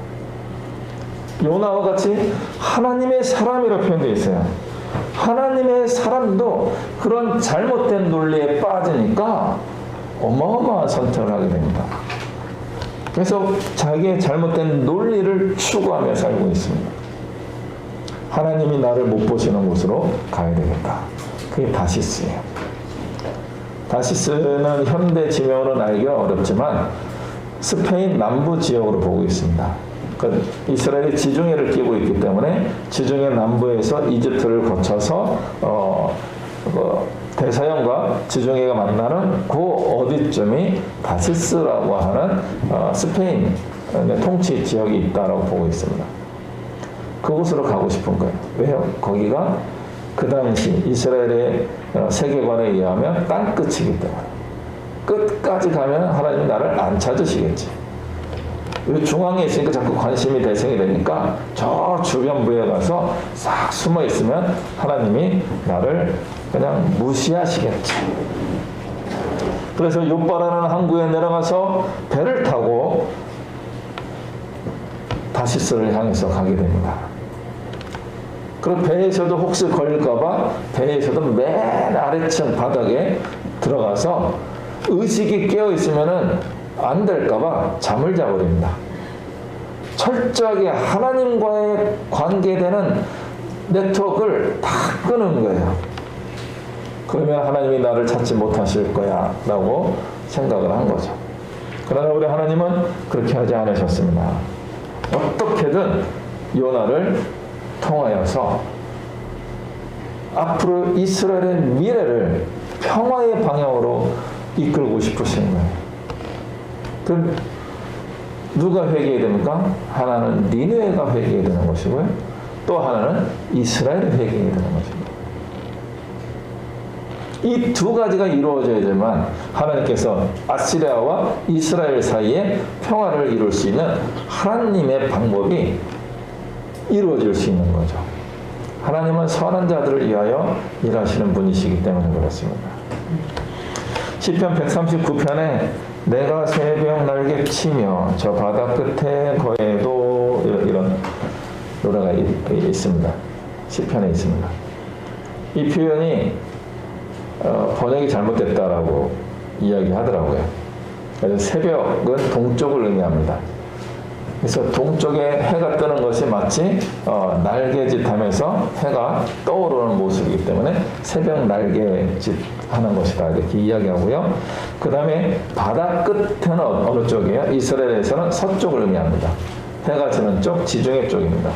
요나와 같이 하나님의 사람이라 표현되어 있어요. 하나님의 사람도 그런 잘못된 논리에 빠지니까 어마어마한 선택을 하게 됩니다. 그래서 자기의 잘못된 논리를 추구하며 살고 있습니다. 하나님이 나를 못 보시는 곳으로 가야 되겠다. 그게 다시스예요. 다시스는 현대 지명으로는 알기가 어렵지만 스페인 남부 지역으로 보고 있습니다. 이스라엘이 지중해를 끼고 있기 때문에 지중해 남부에서 이집트를 거쳐서 대서양과 지중해가 만나는 그 어디쯤이 다시스라고 하는 스페인 통치 지역이 있다라고 보고 있습니다. 그곳으로 가고 싶은 거예요. 왜요? 거기가 그 당시 이스라엘의 세계관에 의하면 땅끝이기 때문에 끝까지 가면 하나님이 나를 안 찾으시겠지. 중앙에 있으니까 자꾸 관심이 대상이 되니까 저 주변부에 가서 싹 숨어 있으면 하나님이 나를 그냥 무시하시겠지. 그래서 욥바라는 항구에 내려가서 배를 타고 다시스를 향해서 가게 됩니다. 그럼 배에서도 혹시 걸릴까봐 배에서도 맨 아래층 바닥에 들어가서 의식이 깨어있으면은 안 될까봐 잠을 자버립니다. 철저하게 하나님과의 관계되는 네트워크를 다 끄는 거예요. 그러면 하나님이 나를 찾지 못하실 거야 라고 생각을 한 거죠. 그러나 우리 하나님은 그렇게 하지 않으셨습니다. 어떻게든 요나를 통하여서 앞으로 이스라엘의 미래를 평화의 방향으로 이끌고 싶으신 거예요. 그럼 누가 회개해야 됩니까? 하나는 니느웨가 회개해야 되는 것이고요. 또 하나는 이스라엘이 회개해야 되는 것입니다. 이 두 가지가 이루어져야지만 하나님께서 아시리아와 이스라엘 사이에 평화를 이룰 수 있는 하나님의 방법이 이루어질 수 있는 거죠. 하나님은 선한 자들을 위하여 일하시는 분이시기 때문에 그렇습니다. 시편 139편에 내가 새벽 날개 치며 저 바다 끝에 거해도 이런 노래가 있습니다. 시편에 있습니다. 이 표현이 번역이 잘못됐다라고 이야기하더라고요. 그래서 새벽은 동쪽을 의미합니다. 그래서 동쪽에 해가 뜨는 것이 마치 날개짓 하면서 해가 떠오르는 모습이기 때문에 새벽 날개짓 하는 것이다 이렇게 이야기하고요. 그 다음에 바다 끝에는 어느 쪽이에요? 이스라엘에서는 서쪽을 의미합니다. 해가 지는 쪽, 지중해 쪽입니다.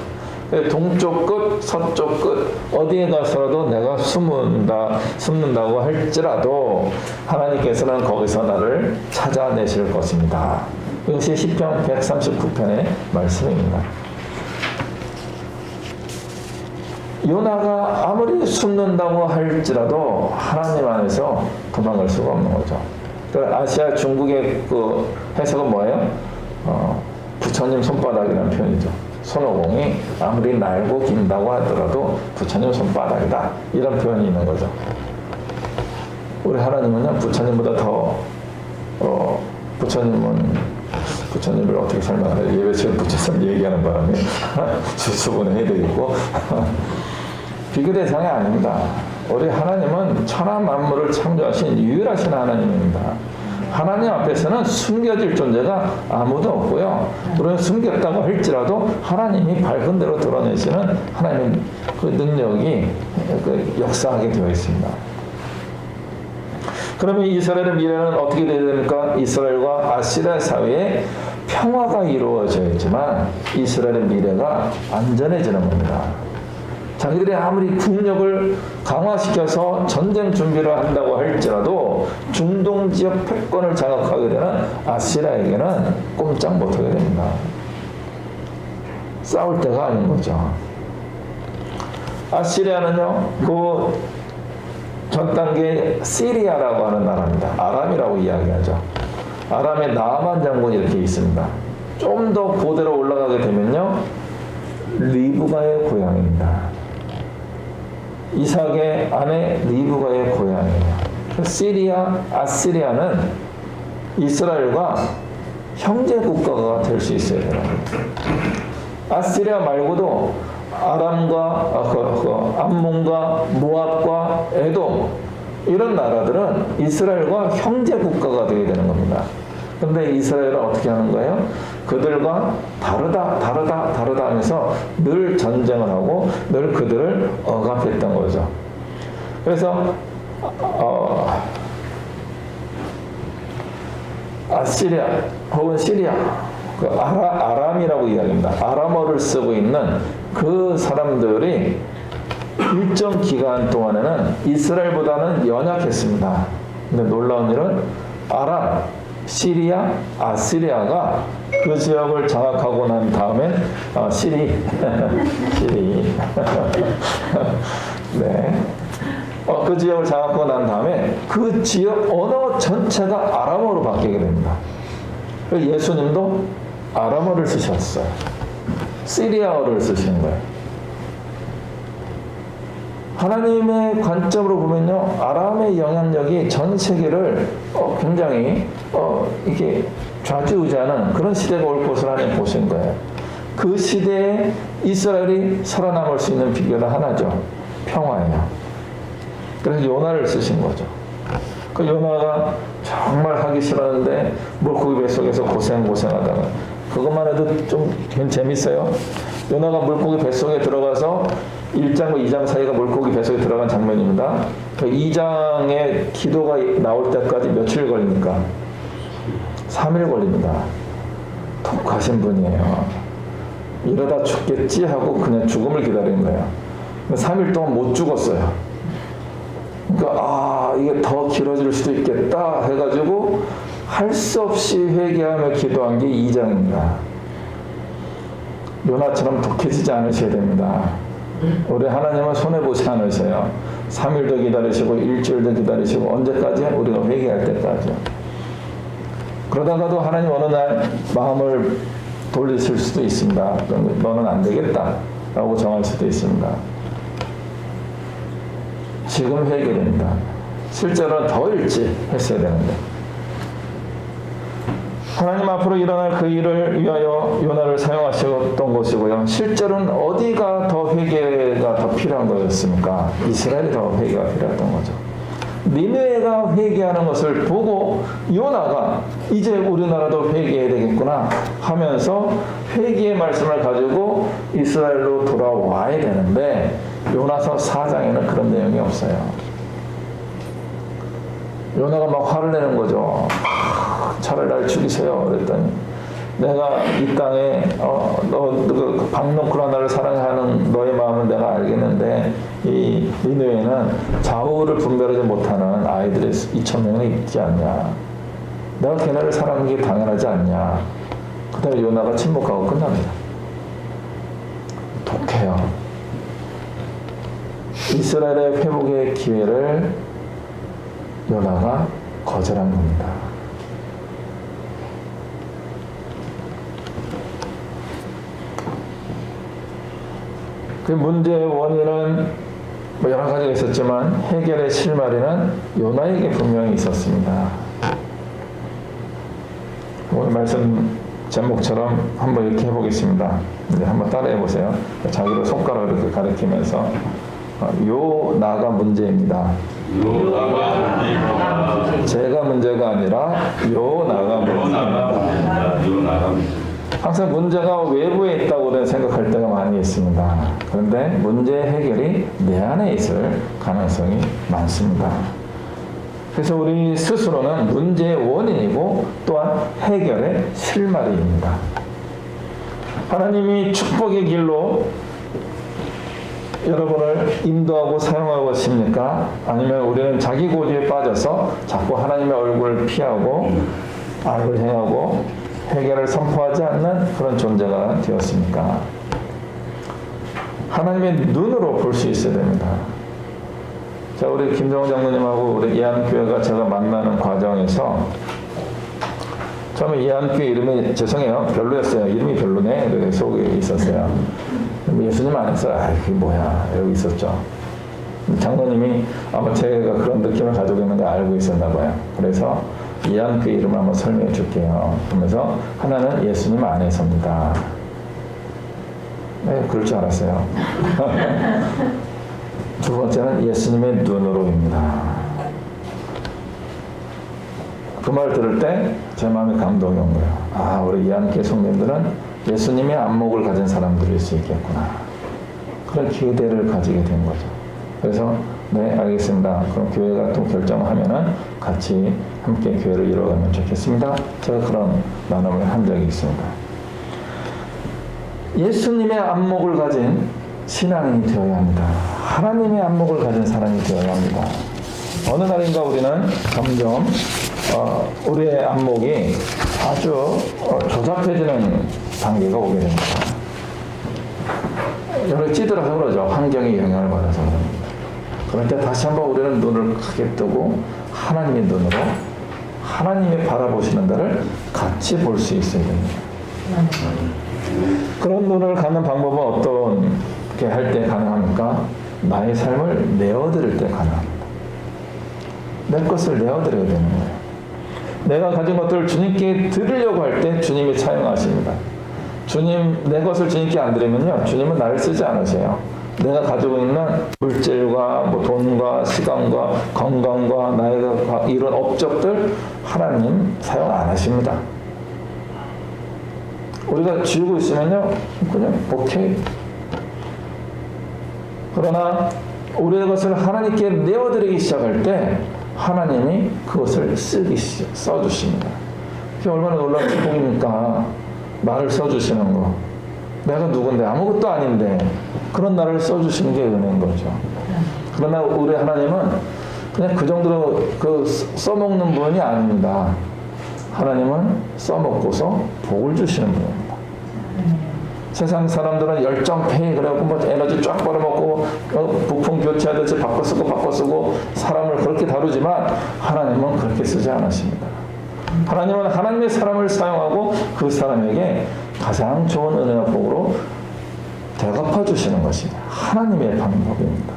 동쪽 끝, 서쪽 끝 어디에 가서라도 내가 숨는다고 할지라도 하나님께서는 거기서 나를 찾아내실 것입니다. 이것이 시편 139편의 말씀입니다. 요나가 아무리 숨는다고 할지라도 하나님 안에서 도망갈 수가 없는 거죠. 아시아 중국의 그 해석은 뭐예요? 부처님 손바닥이라는 표현이죠. 손오공이 아무리 날고 긴다고 하더라도 부처님 손바닥이다. 이런 표현이 있는 거죠. 우리 하나님은요, 부처님보다 더, 부처님을 어떻게 설명하냐. 예배처럼 부처님 얘기하는 바람에 수수분해 해드리고, 비교 대상이 아닙니다. 우리 하나님은 천하 만물을 창조하신 유일하신 하나님입니다. 하나님 앞에서는 숨겨질 존재가 아무도 없고요. 우리는 숨겼다고 할지라도 하나님이 밝은 대로 드러내시는 하나님의 그 능력이 역사하게 되어 있습니다. 그러면 이스라엘의 미래는 어떻게 되어야 됩니까? 이스라엘과 아시리아 사이에 평화가 이루어져야지만 이스라엘의 미래가 안전해지는 겁니다. 자기들이 아무리 국력을 강화시켜서 전쟁 준비를 한다고 할지라도 중동 지역 패권을 장악하게 되는 아시리아에게는 꼼짝 못하게 됩니다. 싸울 때가 아닌 거죠. 아시리아는요, 그 전 단계 시리아라고 하는 나라입니다. 아람이라고 이야기하죠. 아람의 나아만 장군이 이렇게 있습니다. 좀 더 고대로 올라가게 되면요, 리브가의 고향입니다. 이삭의 아내 리브가의 고향이에요. 시리아, 아시리아는 이스라엘과 형제 국가가 될 수 있어야 돼요. 아시리아 말고도 아람과 암몬과 모압과 에돔 이런 나라들은 이스라엘과 형제 국가가 되어야 되는 겁니다. 그런데 이스라엘은 어떻게 하는 거예요? 그들과 다르다 하면서 늘 전쟁을 하고 늘 그들을 억압했던 거죠. 그래서 아시리아 혹은 시리아, 그 아람이라고 이야기합니다. 아람어를 쓰고 있는 그 사람들이 일정 기간 동안에는 이스라엘보다는 연약했습니다. 근데 놀라운 일은 아람, 시리아, 아시리아가 그 지역을 장악하고 난 다음에 시리 네. 그 지역을 장악하고 난 다음에 그 지역 언어 전체가 아람어로 바뀌게 됩니다. 예수님도 아람어를 쓰셨어요. 시리아어를 쓰시는 거예요. 하나님의 관점으로 보면요, 아람의 영향력이 전 세계를 굉장히 이렇게 좌지우지하는 그런 시대가 올 것을 하나님 보신 거예요. 그 시대에 이스라엘이 살아남을 수 있는 비결은 하나죠. 평화예요. 그래서 요나를 쓰신 거죠. 그 요나가 정말 하기 싫었는데 물고기 뱃속에서 고생하다가 그것만 해도 좀 재밌어요. 요나가 물고기 뱃속에 들어가서 1장과 2장 사이가 물고기 뱃속에 들어간 장면입니다. 그 2장의 기도가 나올 때까지 며칠 걸립니까? 3일 걸립니다. 독하신 분이에요. 이러다 죽겠지 하고 그냥 죽음을 기다리는 거예요. 3일 동안 못 죽었어요. 그러니까 이게 더 길어질 수도 있겠다 해가지고 할 수 없이 회개하며 기도한 게 2장입니다. 요나처럼 독해지지 않으셔야 됩니다. 우리 하나님은 손해보지 않으셔요. 3일도 기다리시고 일주일도 기다리시고 언제까지? 우리가 회개할 때까지요. 그러다가도 하나님 어느 날 마음을 돌리실 수도 있습니다. 너는 안 되겠다 라고 정할 수도 있습니다. 지금 회개됩니다. 실제로는 더 일찍 했어야 되는데 하나님 앞으로 일어날 그 일을 위하여 요나를 사용하셨던 것이고요. 실제로는 어디가 더 회개가 더 필요한 거였습니까? 이스라엘이 더 회개가 필요했던 거죠. 니느웨가 회개하는 것을 보고 요나가 이제 우리나라도 회개해야 되겠구나 하면서 회개의 말씀을 가지고 이스라엘로 돌아와야 되는데 요나서 4장에는 그런 내용이 없어요. 요나가 막 화를 내는 거죠. 차라리 날 죽이세요. 그랬더니 내가 이 땅에 너 박농쿠라 나를 사랑하는 너의 마음은 내가 알겠는데 이 니느웨는 좌우를 분별하지 못하는 아이들이 2,000명이 있지 않냐. 내가 걔네를 사랑하는 게 당연하지 않냐. 그 다음에 요나가 침묵하고 끝납니다. 독해요. 이스라엘의 회복의 기회를 요나가 거절한 겁니다. 그 문제의 원인은 뭐 여러 가지가 있었지만 해결의 실마리는 요나에게 분명히 있었습니다. 오늘 말씀 제목처럼 한번 이렇게 해보겠습니다. 이제 한번 따라해 보세요. 자기를 손가락으로 이렇게 가리키면서 요나가 문제입니다. 제가 문제가 아니라 요나가 문제입니다. 항상 문제가 외부에 있다고 생각할 때가 많이 있습니다. 그런데 문제 해결이 내 안에 있을 가능성이 많습니다. 그래서 우리 스스로는 문제의 원인이고 또한 해결의 실마리입니다. 하나님이 축복의 길로 여러분을 인도하고 사용하고 계십니까? 아니면 우리는 자기 고집에 빠져서 자꾸 하나님의 얼굴을 피하고 악을 행하고 해결을 선포하지 않는 그런 존재가 되었습니까? 하나님의 눈으로 볼 수 있어야 됩니다. 자, 우리 김정은 장로님하고 우리 예안교회가 제가 만나는 과정에서 처음에 예안교회 이름이 죄송해요. 별로였어요. 이름이 별로네. 이렇게 속에 있었어요. 예수님 안에서 그게 뭐야 이러고 있었죠. 장로님이 아마 제가 그런 느낌을 가지고 있는 걸 알고 있었나 봐요. 그래서 예안교회 이름을 한번 설명해 줄게요. 그러면서 하나는 예수님 안에서입니다. 네, 그럴 줄 알았어요. 두 번째는 예수님의 눈으로입니다. 그 말 들을 때 제 마음에 감동이 온 거예요. 아, 우리 예안교회 성도님들은 예수님의 안목을 가진 사람들일 수 있겠구나. 그런 기대를 가지게 된 거죠. 그래서 네, 알겠습니다. 그럼 교회가 또 결정하면은 같이 함께 교회를 이뤄가면 좋겠습니다. 제가 그런 나눔을 한 적이 있습니다. 예수님의 안목을 가진 신앙인이 되어야 합니다. 하나님의 안목을 가진 사람이 되어야 합니다. 어느 날인가 우리는 점점 우리의 안목이 아주 조잡해지는 단계가 오게 됩니다. 여러 찌들어서 그러죠. 환경에 영향을 받아서 그럽니다. 그럴 때 다시 한번 우리는 눈을 크게 뜨고 하나님의 눈으로 하나님이 바라보시는 데를 같이 볼 수 있어야 됩니다. 그런 눈을 갖는 방법은 어떻게 할 때 가능합니까? 나의 삶을 내어드릴 때 가능합니다. 내 것을 내어드려야 되는 거예요. 내가 가진 것들을 주님께 드리려고 할 때 주님이 사용하십니다. 주님, 내 것을 주님께 안 드리면요, 주님은 나를 쓰지 않으세요. 내가 가지고 있는 물질과 뭐 돈과 시간과 건강과 나이가 이런 업적들 하나님 사용 안 하십니다. 우리가 쥐고 있으면요, 그냥 오케이. 그러나 우리의 것을 하나님께 내어드리기 시작할 때 하나님이 그것을 써주십니다. 그게 얼마나 놀라운 축복입니까? 나를 써주시는 거. 내가 누군데 아무것도 아닌데 그런 나를 써주시는 게 은혜인 거죠. 그러나 우리 하나님은 그냥 그 정도로 써먹는 분이 아닙니다. 하나님은 써먹고서 복을 주시는 분입니다. 세상 사람들은 열정 페이 그래갖고 뭐 에너지 쫙 벌어먹고 부품 교체하듯이 바꿔 쓰고 사람을 그렇게 다루지만 하나님은 그렇게 쓰지 않으십니다. 하나님은 하나님의 사람을 사용하고 그 사람에게 가장 좋은 은혜와 복으로 대갚아 주시는 것이 하나님의 방법입니다.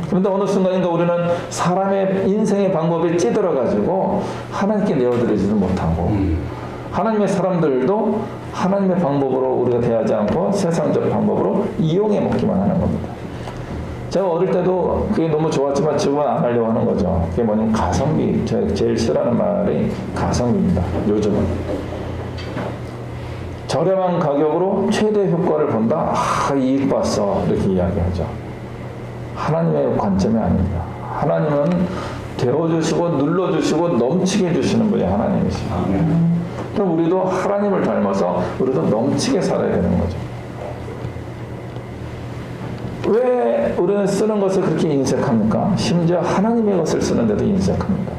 그런데 어느 순간인가 우리는 사람의 인생의 방법에 찌들어가지고 하나님께 내어드리지도 못하고 하나님의 사람들도 하나님의 방법으로 우리가 대하지 않고 세상적 방법으로 이용해 먹기만 하는 겁니다. 제가 어릴 때도 그게 너무 좋았지만 지금은 안 하려고 하는 거죠. 그게 뭐냐면 가성비. 제가 제일 싫어하는 말이 가성비입니다. 요즘은. 저렴한 가격으로 최대 효과를 본다. 이익 봤어. 이렇게 이야기하죠. 하나님의 관점이 아닙니다. 하나님은 데워주시고 눌러주시고 넘치게 해주시는 분이 하나님이십니다. 그럼 우리도 하나님을 닮아서 우리도 넘치게 살아야 되는 거죠. 왜 우리는 쓰는 것을 그렇게 인색합니까? 심지어 하나님의 것을 쓰는데도 인색합니다.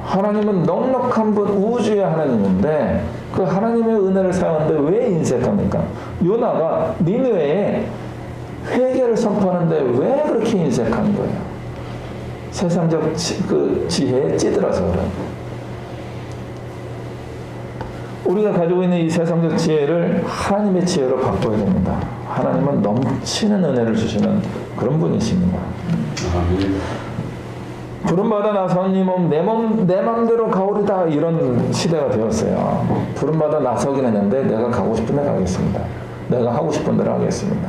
하나님은 넉넉한 분, 우주의 하나님인데 그 하나님의 은혜를 사용하는데 왜 인색합니까? 요나가 니느웨에 회개를 선포하는데 왜 그렇게 인색한 거예요? 세상적 지혜에 찌들어서 그래요. 우리가 가지고 있는 이 세상적 지혜를 하나님의 지혜로 바꿔야 됩니다. 하나님은 넘치는 은혜를 주시는 그런 분이십니다. 부름받아 나서님은 내 맘대로 가오리다 이런 시대가 되었어요. 부름받아 나서긴 했는데 내가 가고 싶은 데 가겠습니다. 내가 하고 싶은 대로 하겠습니다.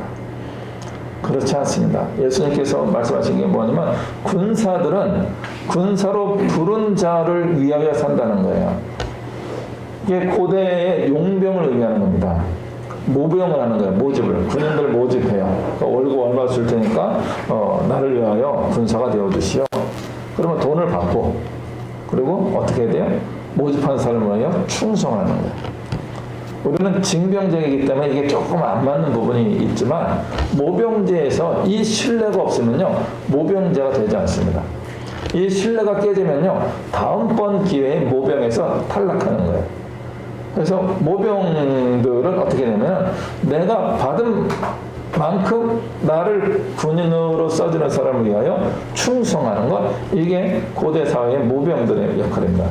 그렇지 않습니다. 예수님께서 말씀하신 게 뭐냐면 군사들은 군사로 부른 자를 위하여 산다는 거예요. 이게 고대의 용병을 의미하는 겁니다. 모병을 하는 거예요. 모집을. 군인들 모집해요. 그러니까 월급 얼마 줄 테니까 나를 위하여 군사가 되어주시오. 그러면 돈을 받고 그리고 어떻게 해야 돼요? 모집한 사람을 위하여 충성하는 거예요. 우리는 징병제이기 때문에 이게 조금 안 맞는 부분이 있지만 모병제에서 이 신뢰가 없으면요. 모병제가 되지 않습니다. 이 신뢰가 깨지면요. 다음번 기회에 모병에서 탈락하는 거예요. 그래서 모병들은 어떻게 되냐면 내가 받은 만큼 나를 군인으로 써주는 사람을 위하여 충성하는 것, 이게 고대 사회의 모병들의 역할입니다.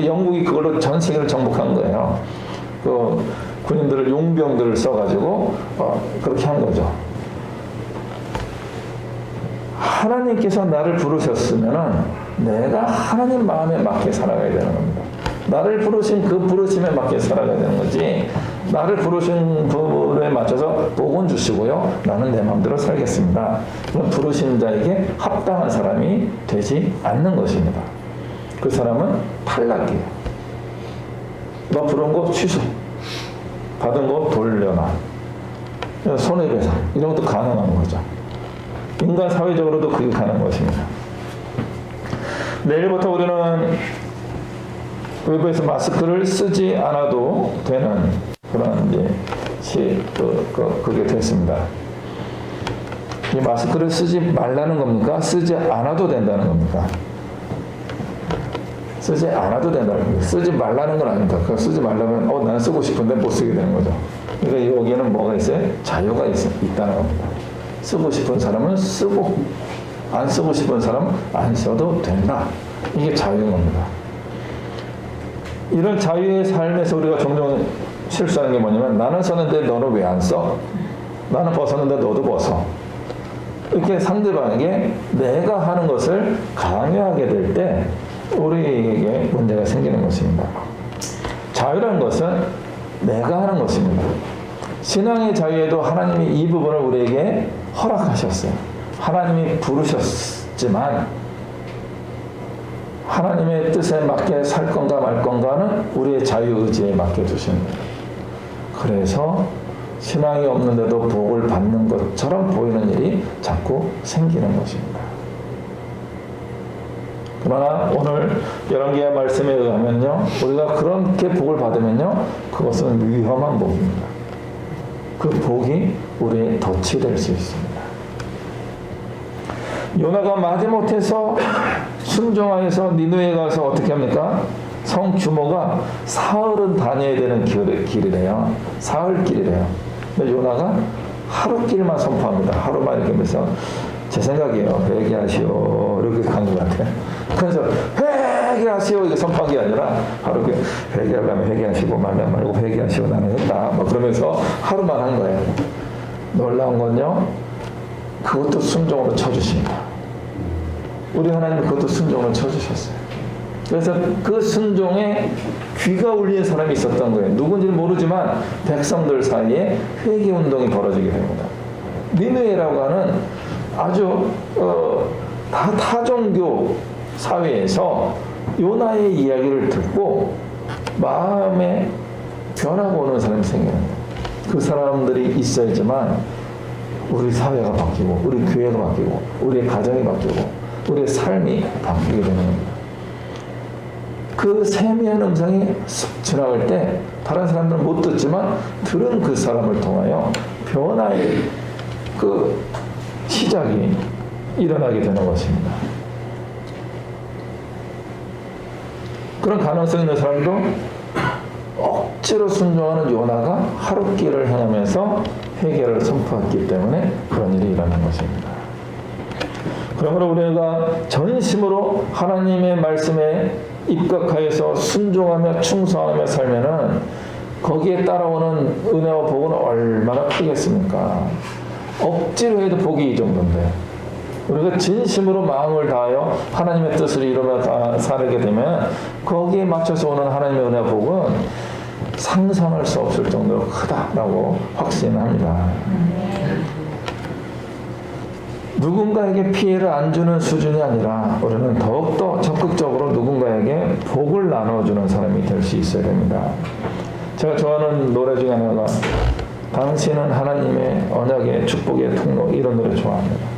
영국이 그걸로 전 세계를 정복한 거예요. 그 군인들을 용병들을 써가지고 그렇게 한 거죠. 하나님께서 나를 부르셨으면은 내가 하나님 마음에 맞게 살아가야 되는 겁니다. 나를 부르신 그 부르심에 맞게 살아가야 되는 거지. 나를 부르신 부분에 맞춰서 복은 주시고요. 나는 내 마음대로 살겠습니다. 그럼 부르신 자에게 합당한 사람이 되지 않는 것입니다. 그 사람은 탈락이에요. 너 부른 거 취소. 받은 거 돌려놔. 손해배상. 이런 것도 가능한 거죠. 인간 사회적으로도 그게 가능한 것입니다. 내일부터 우리는 외부에서 마스크를 쓰지 않아도 되는 그런 그게 됐습니다. 이 마스크를 쓰지 말라는 겁니까? 쓰지 않아도 된다는 겁니까? 쓰지 않아도 된다는 겁니다. 쓰지 말라는 건 아닙니다. 쓰지 말라면 나는 쓰고 싶은데 못 쓰게 되는 거죠. 그러니까 여기에는 뭐가 있어요? 자유가 있다는 겁니다. 쓰고 싶은 사람은 쓰고 안 쓰고 싶은 사람은 안 써도 된다. 이게 자유인 겁니다. 이런 자유의 삶에서 우리가 종종 실수하는 게 뭐냐면 나는 썼는데 너는 왜 안 써? 나는 벗었는데 너도 벗어. 이렇게 상대방에게 내가 하는 것을 강요하게 될 때 우리에게 문제가 생기는 것입니다. 자유라는 것은 내가 하는 것입니다. 신앙의 자유에도 하나님이 이 부분을 우리에게 허락하셨어요. 하나님이 부르셨지만 하나님의 뜻에 맞게 살 건가 말 건가는 우리의 자유의지에 맡겨 두십니다. 그래서 신앙이 없는데도 복을 받는 것처럼 보이는 일이 자꾸 생기는 것입니다. 그러나 오늘 열왕기하 말씀에 의하면요, 우리가 그렇게 복을 받으면요, 그것은 위험한 복입니다. 그 복이 우리의 덫이 될 수 있습니다. 요나가 마지못해서 순종하여서 니느웨에 가서 어떻게 합니까? 성 규모가 사흘은 다녀야 되는 길이래요. 사흘길이래요. 근데 요나가 하루길만 선포합니다. 하루만 이렇게 하면서 제 생각이에요. 회개하시오 이렇게 간 것 같아요. 그래서 회개하시오 이게 선포한 게 아니라 하루 회개하려면 회개하시고 말면 말고 회개하시오 나는 했다. 뭐 그러면서 하루만 한 거예요. 놀라운 건요. 그것도 순종으로 쳐주십니다. 우리 하나님 그것도 순종으로 쳐주셨어요. 그래서 그 순종에 귀가 울리는 사람이 있었던 거예요. 누군지는 모르지만 백성들 사이에 회개 운동이 벌어지게 됩니다. 니느웨라고 하는 아주 타종교 사회에서 요나의 이야기를 듣고 마음에 변화가 오는 사람이 생겨요. 그 사람들이 있어야지만 우리 사회가 바뀌고 우리 교회가 바뀌고 우리의 가정이 바뀌고 우리의 삶이 바뀌게 되는 겁니다. 그 세미한 음성이 쑥 지나갈 때 다른 사람들은 못 듣지만 들은 그 사람을 통하여 변화의 그 시작이 일어나게 되는 것입니다. 그런 가능성이 있는 사람도 억지로 순종하는 요나가 하루길을 행하면서 회개를 선포했기 때문에 그런 일이 일어난 것입니다. 그러므로 우리가 전심으로 하나님의 말씀에 입각하여서 순종하며 충성하며 살면은 거기에 따라오는 은혜와 복은 얼마나 크겠습니까? 억지로 해도 복이 이 정도인데 우리가 진심으로 마음을 다하여 하나님의 뜻을 이루며 살게 되면 거기에 맞춰서 오는 하나님의 은혜와 복은 상상할 수 없을 정도로 크다라고 확신합니다. 누군가에게 피해를 안 주는 수준이 아니라 우리는 더욱더 적극적으로 누군가에게 복을 나눠주는 사람이 될 수 있어야 됩니다. 제가 좋아하는 노래 중에 하나가 당신은 하나님의 언약의 축복의 통로, 이런 노래 좋아합니다.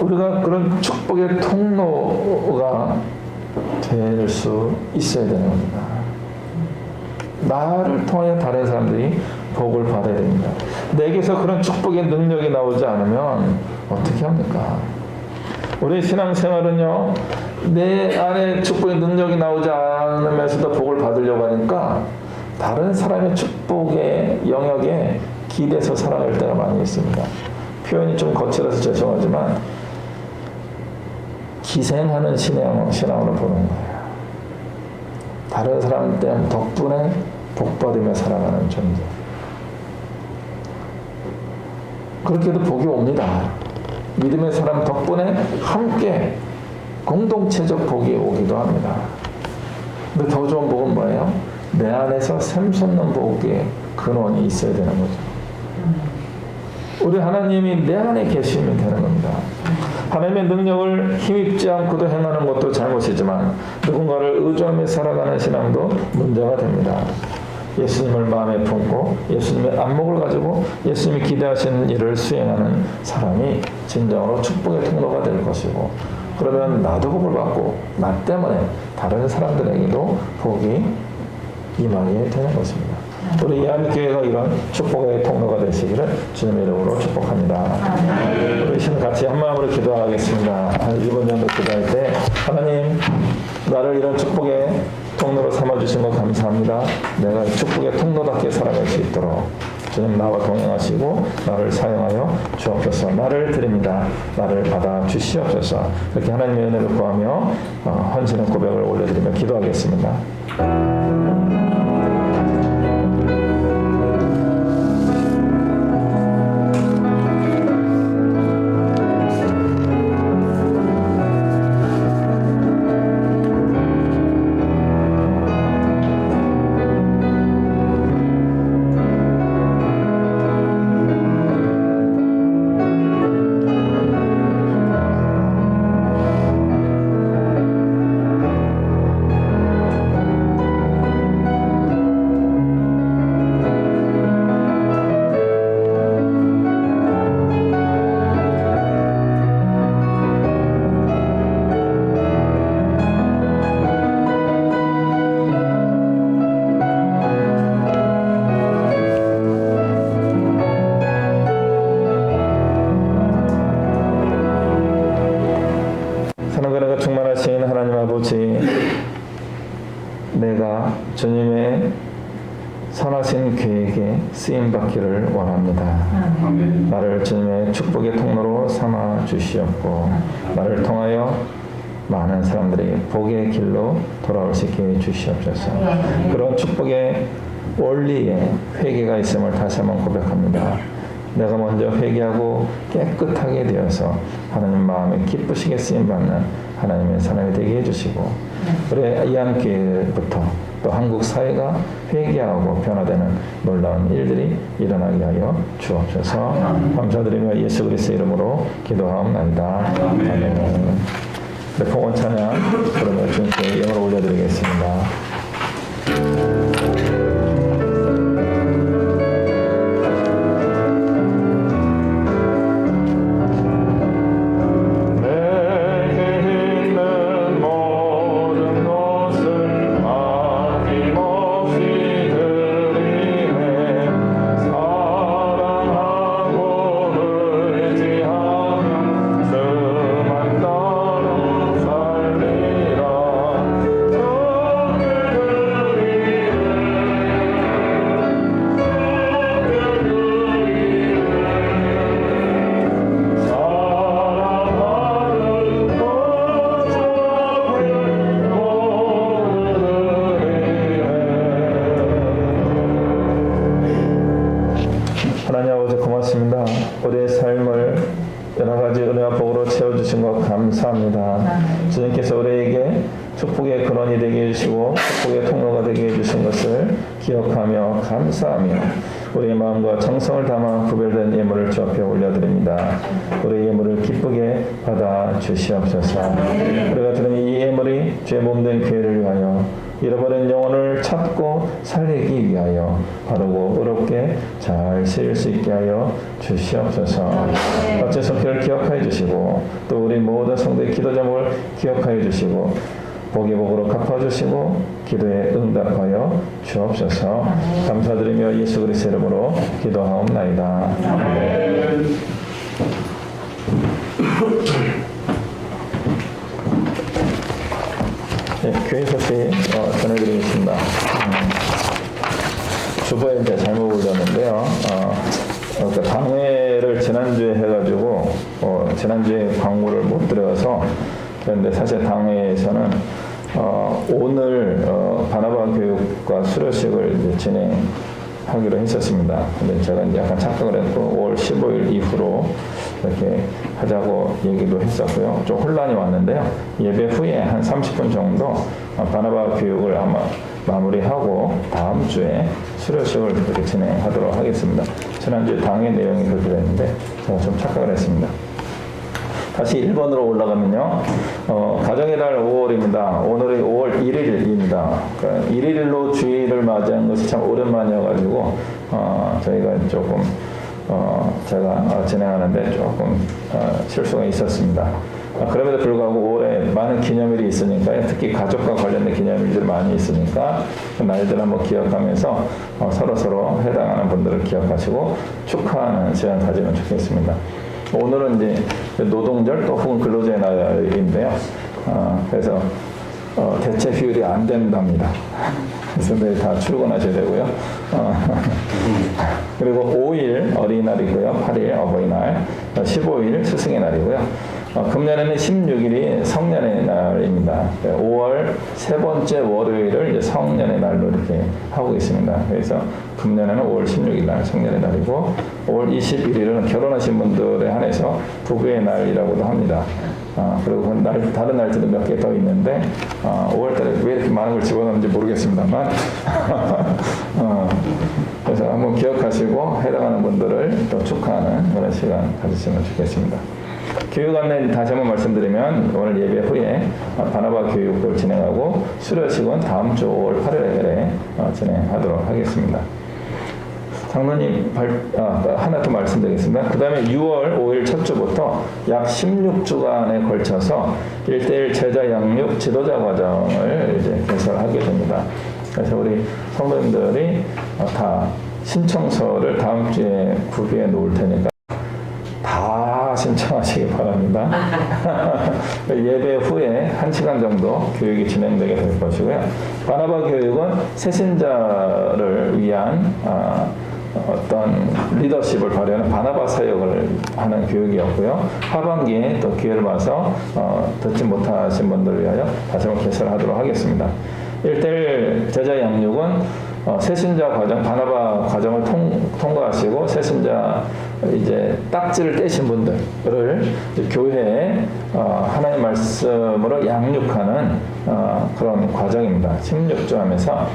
우리가 그런 축복의 통로가 될 수 있어야 되는 겁니다. 나를 통해 다른 사람들이 복을 받아야 됩니다. 내게서 그런 축복의 능력이 나오지 않으면 어떻게 합니까? 우리 신앙생활은요, 내 안에 축복의 능력이 나오지 않으면서도 복을 받으려고 하니까 다른 사람의 축복의 영역에 기대서 살아갈 때가 많이 있습니다. 표현이 좀 거칠어서 죄송하지만 기생하는 신앙으로 보는 거예요. 다른 사람 때문에 덕분에 복받으며 살아가는 존재. 그렇게 해도 복이 옵니다. 믿음의 사람 덕분에 함께 공동체적 복이 오기도 합니다. 근데 더 좋은 복은 뭐예요? 내 안에서 샘솟는 복의 근원이 있어야 되는 거죠. 우리 하나님이 내 안에 계시면 되는 겁니다. 하나님의 능력을 힘입지 않고도 행하는 것도 잘못이지만 누군가를 의존하며 살아가는 신앙도 문제가 됩니다. 예수님을 마음에 품고 예수님의 안목을 가지고 예수님이 기대하시는 일을 수행하는 사람이 진정으로 축복의 통로가 될 것이고, 그러면 나도 복을 받고 나 때문에 다른 사람들에게도 복이 임하게 되는 것입니다. 우리 이한교회가 이런 축복의 통로가 되시기를 주님의 이름으로 축복합니다. 우리 신은 같이 한 마음으로 기도하겠습니다. 이번 연도 기도할 때 하나님, 나를 이런 축복의 통로로 삼아주신 것 감사합니다. 내가 축복의 통로답게 살아갈 수 있도록 주님 나와 동행하시고 나를 사용하여 주옵소서. 나를 드립니다. 나를 받아 주시옵소서. 이렇게 하나님의 은혜를 구하며 헌신의 고백을 올려드리며 기도하겠습니다. 쓰임 받기를 원합니다. 나를 주님의 축복의 통로로 삼아 주시옵고 나를 통하여 많은 사람들이 복의 길로 돌아올 수 있게 해 주시옵소서. 그런 축복의 원리에 회개가 있음을 다시 한번 고백합니다. 내가 먼저 회개하고 깨끗하게 되어서 하나님 마음에 기쁘시게 쓰임받는 하나님의 사람이 되게 해주시고 우리 이한교회부터 또 한국 사회가 회개하고 변화되는 놀라운 일들이 일어나게 하여 주옵소서. 감사드리며 예수 그리스도의 이름으로 기도하옵나이다. 아멘. 네, 봉헌 찬양 그러면 주님께 영을 올려드리겠습니다. 하나님 아버지 고맙습니다. 우리의 삶을 여러 가지 은혜와 복으로 채워주신 것 감사합니다. 주님께서 우리에게 축복의 근원이 되게 해주시고 축복의 통로가 되게 해주신 것을 기억하며 감사하며 우리의 마음과 정성을 담아 구별된 예물을 주 앞에 올려드립니다. 우리의 예물을 기쁘게 받아 주시옵소서. 우리가 드린 이 예물이 주의 몸된 교회를 위하여 잃어버린 영혼을 찾고 살리기 위하여 바르고 의롭게 잘 쓰일 수 있게 하여 주시옵소서. 어째 성결을 기억하여 주시고 또 우리 모든 성도의 기도 제목을 기억하여 주시고 복의 복으로 갚아주시고 기도에 응답하여 주옵소서. 감사드리며 예수 그리스도 이름으로 기도하옵나이다. 아멘. 네, 교회 소식 전해드리겠습니다. 주보에 이제 잘못 올렸는데요. 그러니까 당회를 지난주에 해가지고 지난주에 광고를 못 드려서 그런데 사실 당회에서는 오늘 바나바 교육과 수료식을 이제 진행하기로 했었습니다. 근데 제가 이제 약간 착각을 했고 5월 15일 이후로 이렇게 하자고 얘기도 했었고요. 좀 혼란이 왔는데요. 예배 후에 한 30분 정도 바나바 교육을 아마 마무리하고 다음 주에 수료식을 이렇게 진행하도록 하겠습니다. 지난주에 당회 내용이 그렇게 됐는데 제가 좀 착각을 했습니다. 다시 1번으로 올라가면요. 가정의 달 5월입니다. 오늘이 5월 1일입니다. 그러니까 1일로 주일을 맞이한 것이 참 오랜만이어가지고 저희가 조금 제가 진행하는데 조금 실수가 있었습니다. 그럼에도 불구하고 5월에 많은 기념일이 있으니까요. 특히 가족과 관련된 기념일들이 많이 있으니까 그 날들 한번 기억하면서 서로 해당하는 분들을 기억하시고 축하하는 시간 가지면 좋겠습니다. 오늘은 이제 노동절 또 혹은 근로자의 날인데요. 그래서 대체 휴일이 안 된답니다. 그래서 내일 다 출근하셔야 되고요. 그리고 5일 어린이날이고요. 8일 어버이날, 15일 스승의 날이고요. 금년에는 16일이 성년의 날입니다. 5월 세 번째 월요일을 이제 성년의 날로 이렇게 하고 있습니다. 그래서 금년에는 5월 16일 날 성년의 날이고 5월 21일은 결혼하신 분들에 한해서 부부의 날이라고도 합니다. 그리고 다른 날짜도 몇 개 더 있는데 5월 달에 왜 이렇게 많은 걸 집어넣는지 모르겠습니다만 그래서 한번 기억하시고 해당하는 분들을 또 축하하는 그런 시간 가지시면 좋겠습니다. 교육 안내 다시 한번 말씀드리면 오늘 예배 후에 바나바 교육을 진행하고 수료식은 다음 주 5월 8일에 진행하도록 하겠습니다. 장로님 하나 더 말씀드리겠습니다. 그 다음에 6월 5일 첫 주부터 약 16주간에 걸쳐서 1:1 제자 양육 지도자 과정을 이제 개설하게 됩니다. 그래서 우리 성도님들이 다 신청서를 다음 주에 구비해 놓을 테니까 다 신청하시기 바랍니다. 예배 후에 1시간 정도 교육이 진행되게 될 것이고요. 바나바 교육은 새신자를 위한 어떤 리더십을 발휘하는 바나바 사역을 하는 교육이었고요. 하반기에 또 기회를 봐서 듣지 못하신 분들을 위하여 다시 한번 개설하도록 하겠습니다. 1:1 제자 양육은 새신자 과정, 바나바 과정을 통과하시고 새신자 이제 딱지를 떼신 분들을 교회에 하나님 말씀으로 양육하는 그런 과정입니다. 16주 하면서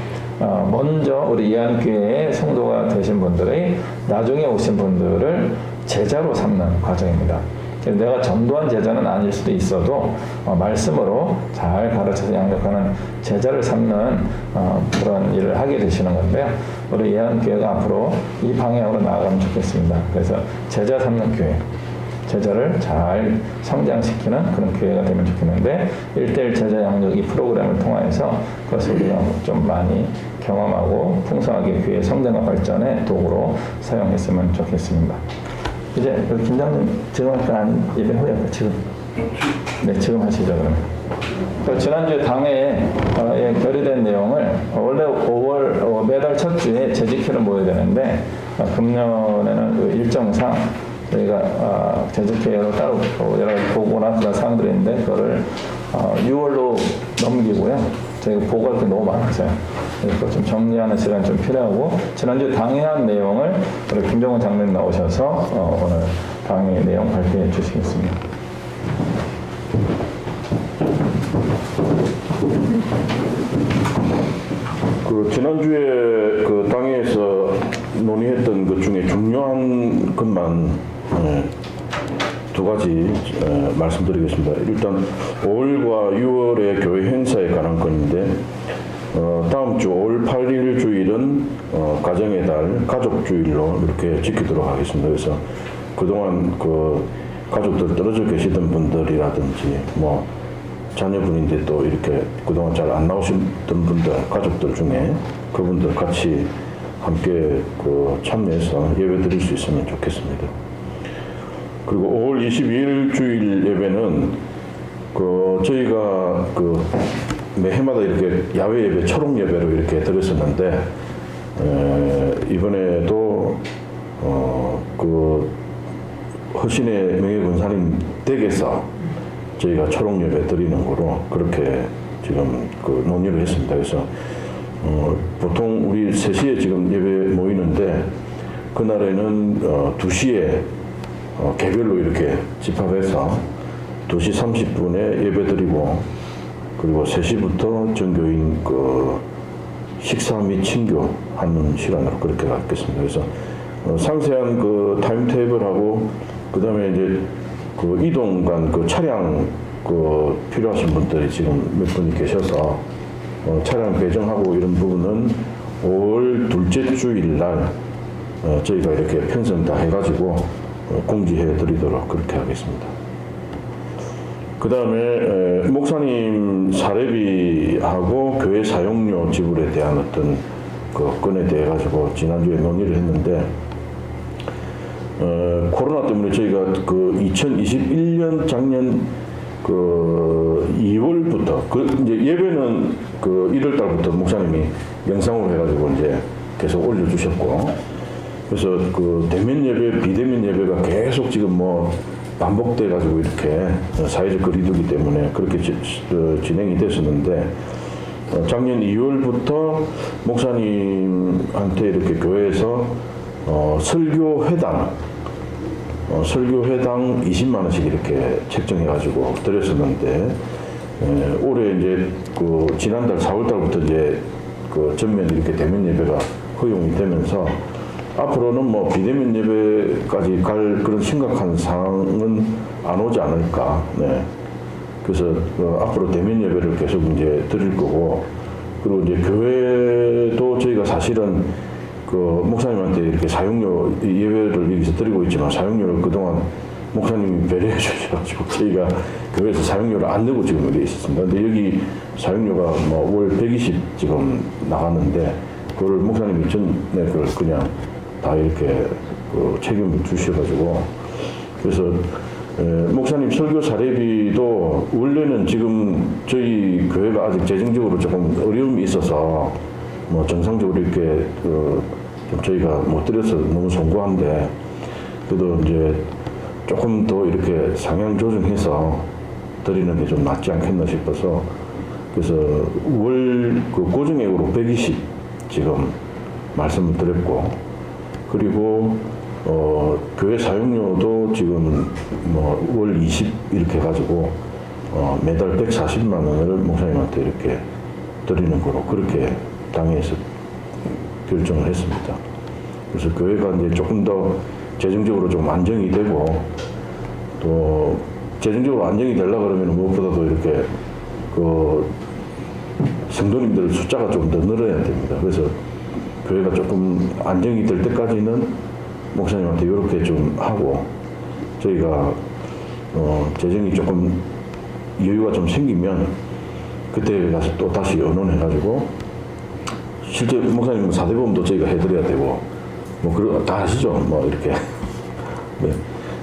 먼저 우리 예한교회의 성도가 되신 분들의 나중에 오신 분들을 제자로 삼는 과정입니다. 내가 전도한 제자는 아닐 수도 있어도 말씀으로 잘 가르쳐서 양육하는 제자를 삼는 그런 일을 하게 되시는 건데요. 우리 예한교회가 앞으로 이 방향으로 나아가면 좋겠습니다. 그래서 제자 삼는 교회, 제자를 잘 성장시키는 그런 교회가 되면 좋겠는데 1:1 제자 양육 이 프로그램을 통해서 그것을 우리가 좀 많이 경험하고 풍성하게 교회 성장과 발전의 도구로 사용했으면 좋겠습니다. 이제 김장님 지금 할까 아니 예배 후에 할까 지금? 네, 지금 하시죠 그러면. 지난주에 당회에 결의된 내용을 원래 5월 매달 첫 주에 재직회를 모여야 되는데 금년에는 그 일정상 저희가 재직회로 따로 여러 가지 보고나 그런 사항들이 있는데 그거를 6월로 넘기고요. 저희가 보고할 게 너무 많아서요. 그래서 좀 정리하는 시간이 좀 필요하고 지난주에 당회한 내용을 우리 김정은 장로님 나오셔서 오늘 당회 내용 발표해 주시겠습니다. 그 지난주에 그 당회에서 논의했던 것 중에 중요한 것만 두 가지 말씀드리겠습니다. 일단 5월과 6월의 교회 행사에 관한 건인데 다음 주 5월 8일 주일은 가정의 달 가족주일로 이렇게 지키도록 하겠습니다. 그래서 그동안 그 가족들 떨어져 계시던 분들이라든지 뭐 자녀분인데 또 이렇게 그동안 잘 안 나오셨던 분들, 가족들 중에 그분들 같이 함께 그 참여해서 예배 드릴 수 있으면 좋겠습니다. 그리고 5월 22일 주일 예배는 그 저희가 그 매해마다 이렇게 야외 예배, 초록 예배로 이렇게 드렸었는데 이번에도 그 허신의 명예군사님 댁에서 저희가 초록 예배 드리는 거로 그렇게 지금 그 논의를 했습니다. 그래서 보통 우리 3시에 지금 예배 모이는데 그날에는 2시에 개별로 이렇게 집합해서 2시 30분에 예배 드리고 그리고 3시부터 전교인 그 식사 및 친교하는 시간으로 그렇게 갖겠습니다. 그래서 상세한 그 타임테이블하고 그 다음에 이제 그 이동간 그 차량 그 필요하신 분들이 지금 몇 분이 계셔서 차량 배정하고 이런 부분은 5월 둘째 주일 날 저희가 이렇게 편성 다 해가지고 공지해 드리도록 그렇게 하겠습니다. 그 다음에 목사님 사례비하고 교회 사용료 지불에 대한 어떤 그 건에 대해 가지고 지난주에 논의를 했는데 코로나 때문에 저희가 그 2021년 작년 그 2월부터 그 이제 예배는 그 1월 달부터 목사님이 영상으로 해가지고 이제 계속 올려주셨고 그래서 그 대면 예배, 비대면 예배가 계속 지금 뭐 반복돼 가지고 이렇게 사회적 거리두기 때문에 그렇게 진행이 됐었는데 작년 2월부터 목사님한테 이렇게 교회에서 설교회당 20만 원씩 이렇게 책정해 가지고 드렸었는데 올해 이제 그 지난달 4월 달부터 이제 그 전면 이렇게 대면 예배가 허용이 되면서 앞으로는 뭐 비대면 예배까지 갈 그런 심각한 상황은 안 오지 않을까. 네. 그래서 앞으로 대면 예배를 계속 이제 드릴 거고, 그리고 이제 교회도 저희가 사실은 그 목사님한테 이렇게 사용료 예배를 여기서 드리고 있지만 사용료를 그동안 목사님이 배려해 주셔가지고 저희가 교회에서 사용료를 안 내고 지금 여기 있었습니다. 근데 여기 사용료가 뭐 월 120 지금 나갔는데 그걸 목사님이 전에 그걸 그냥 다 이렇게 그 책임을 주셔가지고 그래서 목사님 설교 사례비도 원래는 지금 저희 교회가 아직 재정적으로 조금 어려움이 있어서 뭐 정상적으로 이렇게 그 좀 저희가 못 드려서 너무 송구한데 그래도 이제 조금 더 이렇게 상향 조정해서 드리는 게 좀 낫지 않겠나 싶어서 그래서 월 그 고정액으로 120 지금 말씀을 드렸고 그리고 교회 사용료도 지금 뭐 월 20 이렇게 해가지고 매달 140만 원을 목사님한테 이렇게 드리는 거로 그렇게 당에서 결정을 했습니다. 그래서 교회가 이제 조금 더 재정적으로 좀 안정이 되고 또 재정적으로 안정이 되려고 그러면 무엇보다도 이렇게 그 성도님들 숫자가 좀 더 늘어야 됩니다. 그래서 교회가 조금 안정이 될 때까지는 목사님한테 이렇게 좀 하고 저희가 재정이 조금 여유가 좀 생기면 그때 가서 또 다시 의논해가지고 실제 목사님 사대보험도 저희가 해드려야 되고 뭐 다 아시죠? 뭐 이렇게 네.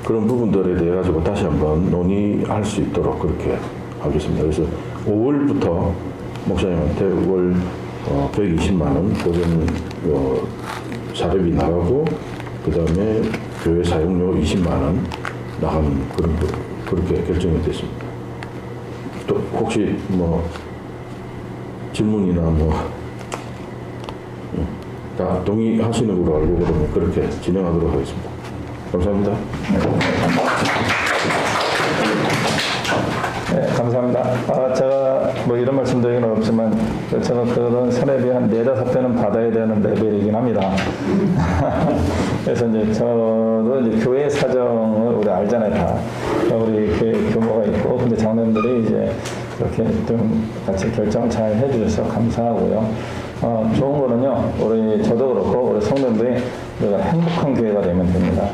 그런 부분들에 대해 가지고 다시 한번 논의할 수 있도록 그렇게 하겠습니다. 그래서 5월부터 목사님한테 월 120만 원 고정 사례비 나가고 그 다음에 교회 사용료 20만 원 나가는 그런 거 그렇게 결정이 됐습니다. 또 혹시 뭐 질문이나 뭐 다 동의하시는 걸로 알고 그러면 그렇게 진행하도록 하겠습니다. 감사합니다. 네, 감사합니다. 제가 뭐 이런 말씀 드리기는 없지만 제가 그런 사례비 한 4-5배는 받아야 되는 레벨이긴 합니다. 그래서 이제 저도 이제 교회 사정을 우리 알잖아요, 다. 우리 교회 규모가 있고, 근데 장로님들이 이제 그렇게 좀 같이 결정 잘 해주셔서 감사하고요. 좋은 거는요, 저도 그렇고 우리 성도님들이 우리가 행복한 교회가 되면 됩니다.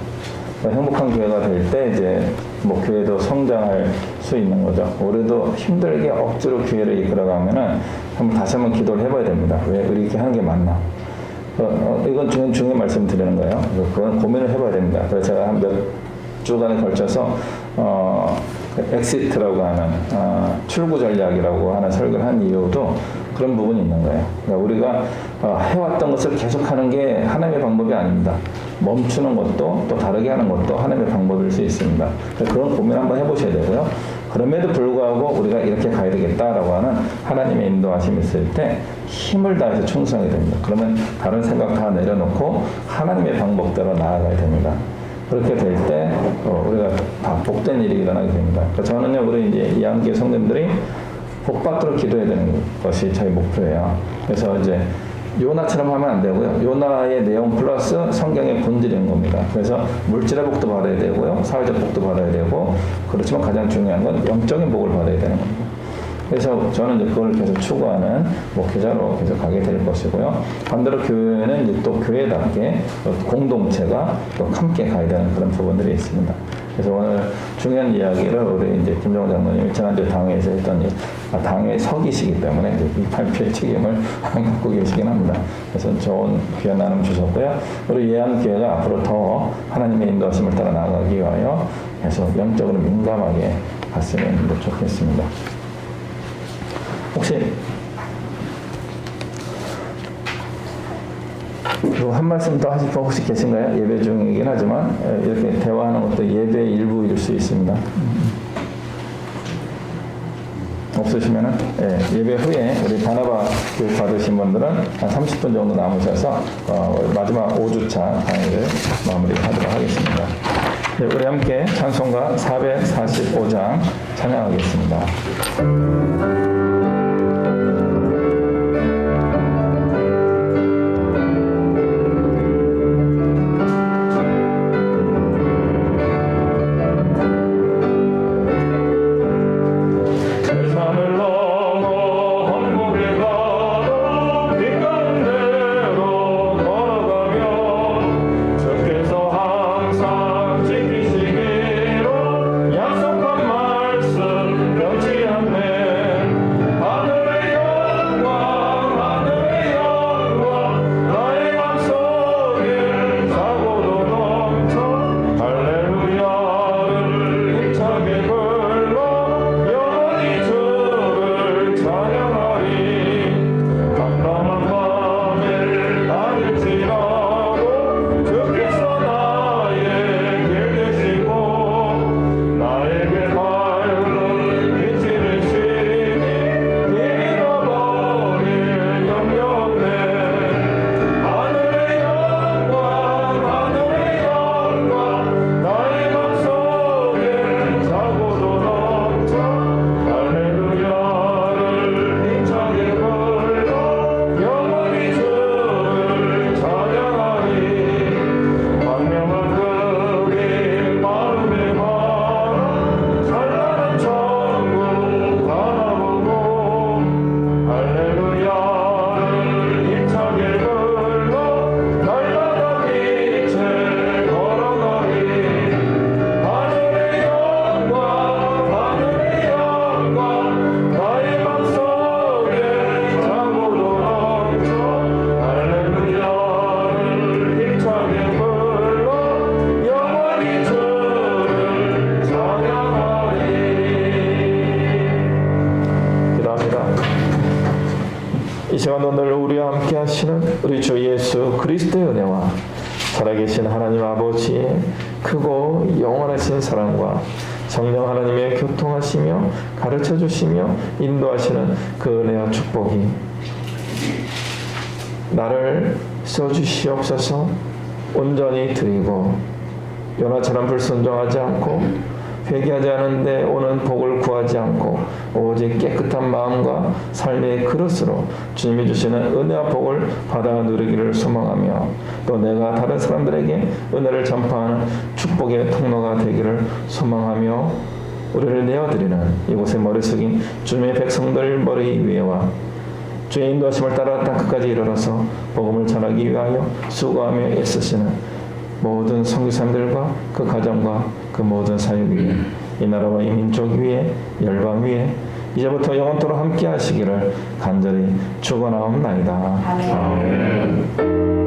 행복한 교회가 될 때 이제 뭐 교회도 성장할 수 있는 거죠. 우리도 힘들게 억지로 교회를 이끌어가면은 다시 한번 기도를 해봐야 됩니다. 왜 이렇게 하는 게 맞나? 이건 중요한 말씀 드리는 거예요. 그건 고민을 해봐야 됩니다. 그래서 제가 한 몇 주간에 걸쳐서 엑시트라고 하는 출구 전략이라고 하는 설교를 한 이유도 그런 부분이 있는 거예요. 그러니까 우리가 해왔던 것을 계속하는 게 하나님의 방법이 아닙니다. 멈추는 것도 또 다르게 하는 것도 하나님의 방법일 수 있습니다. 그런 고민 한번 해보셔야 되고요. 그럼에도 불구하고 우리가 이렇게 가야 되겠다라고 하는 하나님의 인도하심이 있을 때 힘을 다해서 충성하게 됩니다. 그러면 다른 생각 다 내려놓고 하나님의 방법대로 나아가야 됩니다. 그렇게 될 때 우리가 다 복된 일이 일어나게 됩니다. 저는요, 우리 이제 이한교회 성도님들이 복받도록 기도해야 되는 것이 저희 목표예요. 그래서 이제 요나처럼 하면 안 되고요. 요나의 내용 플러스 성경의 본질인 겁니다. 그래서 물질의 복도 받아야 되고요. 사회적 복도 받아야 되고, 그렇지만 가장 중요한 건 영적인 복을 받아야 되는 겁니다. 그래서 저는 이제 그걸 계속 추구하는 목회자로 계속 가게 될 것이고요. 반대로 교회는 이제 또 교회답게 공동체가 또 함께 가야 되는 그런 부분들이 있습니다. 그래서 오늘 중요한 이야기를 우리 이제 김정호 장로님이 지난주 당회에서 했던 당회 서기시기 때문에 이 발표의 책임을 갖고 계시긴 합니다. 그래서 좋은 귀한 나눔 주셨고요. 우리 예한교회가 앞으로 더 하나님의 인도하심을 따라 나아가기 위하여 계속 영적으로 민감하게 갔으면 좋겠습니다. 혹시 한 말씀 더 하실 분 혹시 계신가요? 예배 중이긴 하지만 이렇게 대화하는 것도 예배의 일부일 수 있습니다. 없으시면은 예배 후에 우리 바나바 교육 받으신 분들은 한 30분 정도 남으셔서 마지막 5주차 강의를 마무리하도록 하겠습니다. 네, 우리 함께 찬송가 445장 찬양하겠습니다. 지키시기로 약속한 말씀 변치 않네. 이 시간도 늘 우리와 함께 하시는 우리 주 예수 그리스도의 은혜와 살아계신 하나님 아버지의 크고 영원하신 사랑과 성령 하나님의 교통하시며 가르쳐주시며 인도하시는 그 은혜와 축복이 나를 써주시옵소서. 온전히 드리고 요나처럼 불순종하지 않고 회개하지 않은데 오는 복을 구하지 않고 오직 깨끗한 마음과 삶의 그릇으로 주님이 주시는 은혜와 복을 받아 누리기를 소망하며 또 내가 다른 사람들에게 은혜를 전파하는 축복의 통로가 되기를 소망하며 우리를 내어드리는 이곳에 머리 숙인 주님의 백성들 머리 위에와 주의 인도하심을 따라 땅 끝까지 이르러서 복음을 전하기 위하여 수고하며 애쓰시는 모든 선교사님들과 그 가정과 그 모든 사역 위에 이 나라와 이 민족 위에 열방 위에 이제부터 영원토록 함께 하시기를 간절히 축원하옵나이다. 아멘.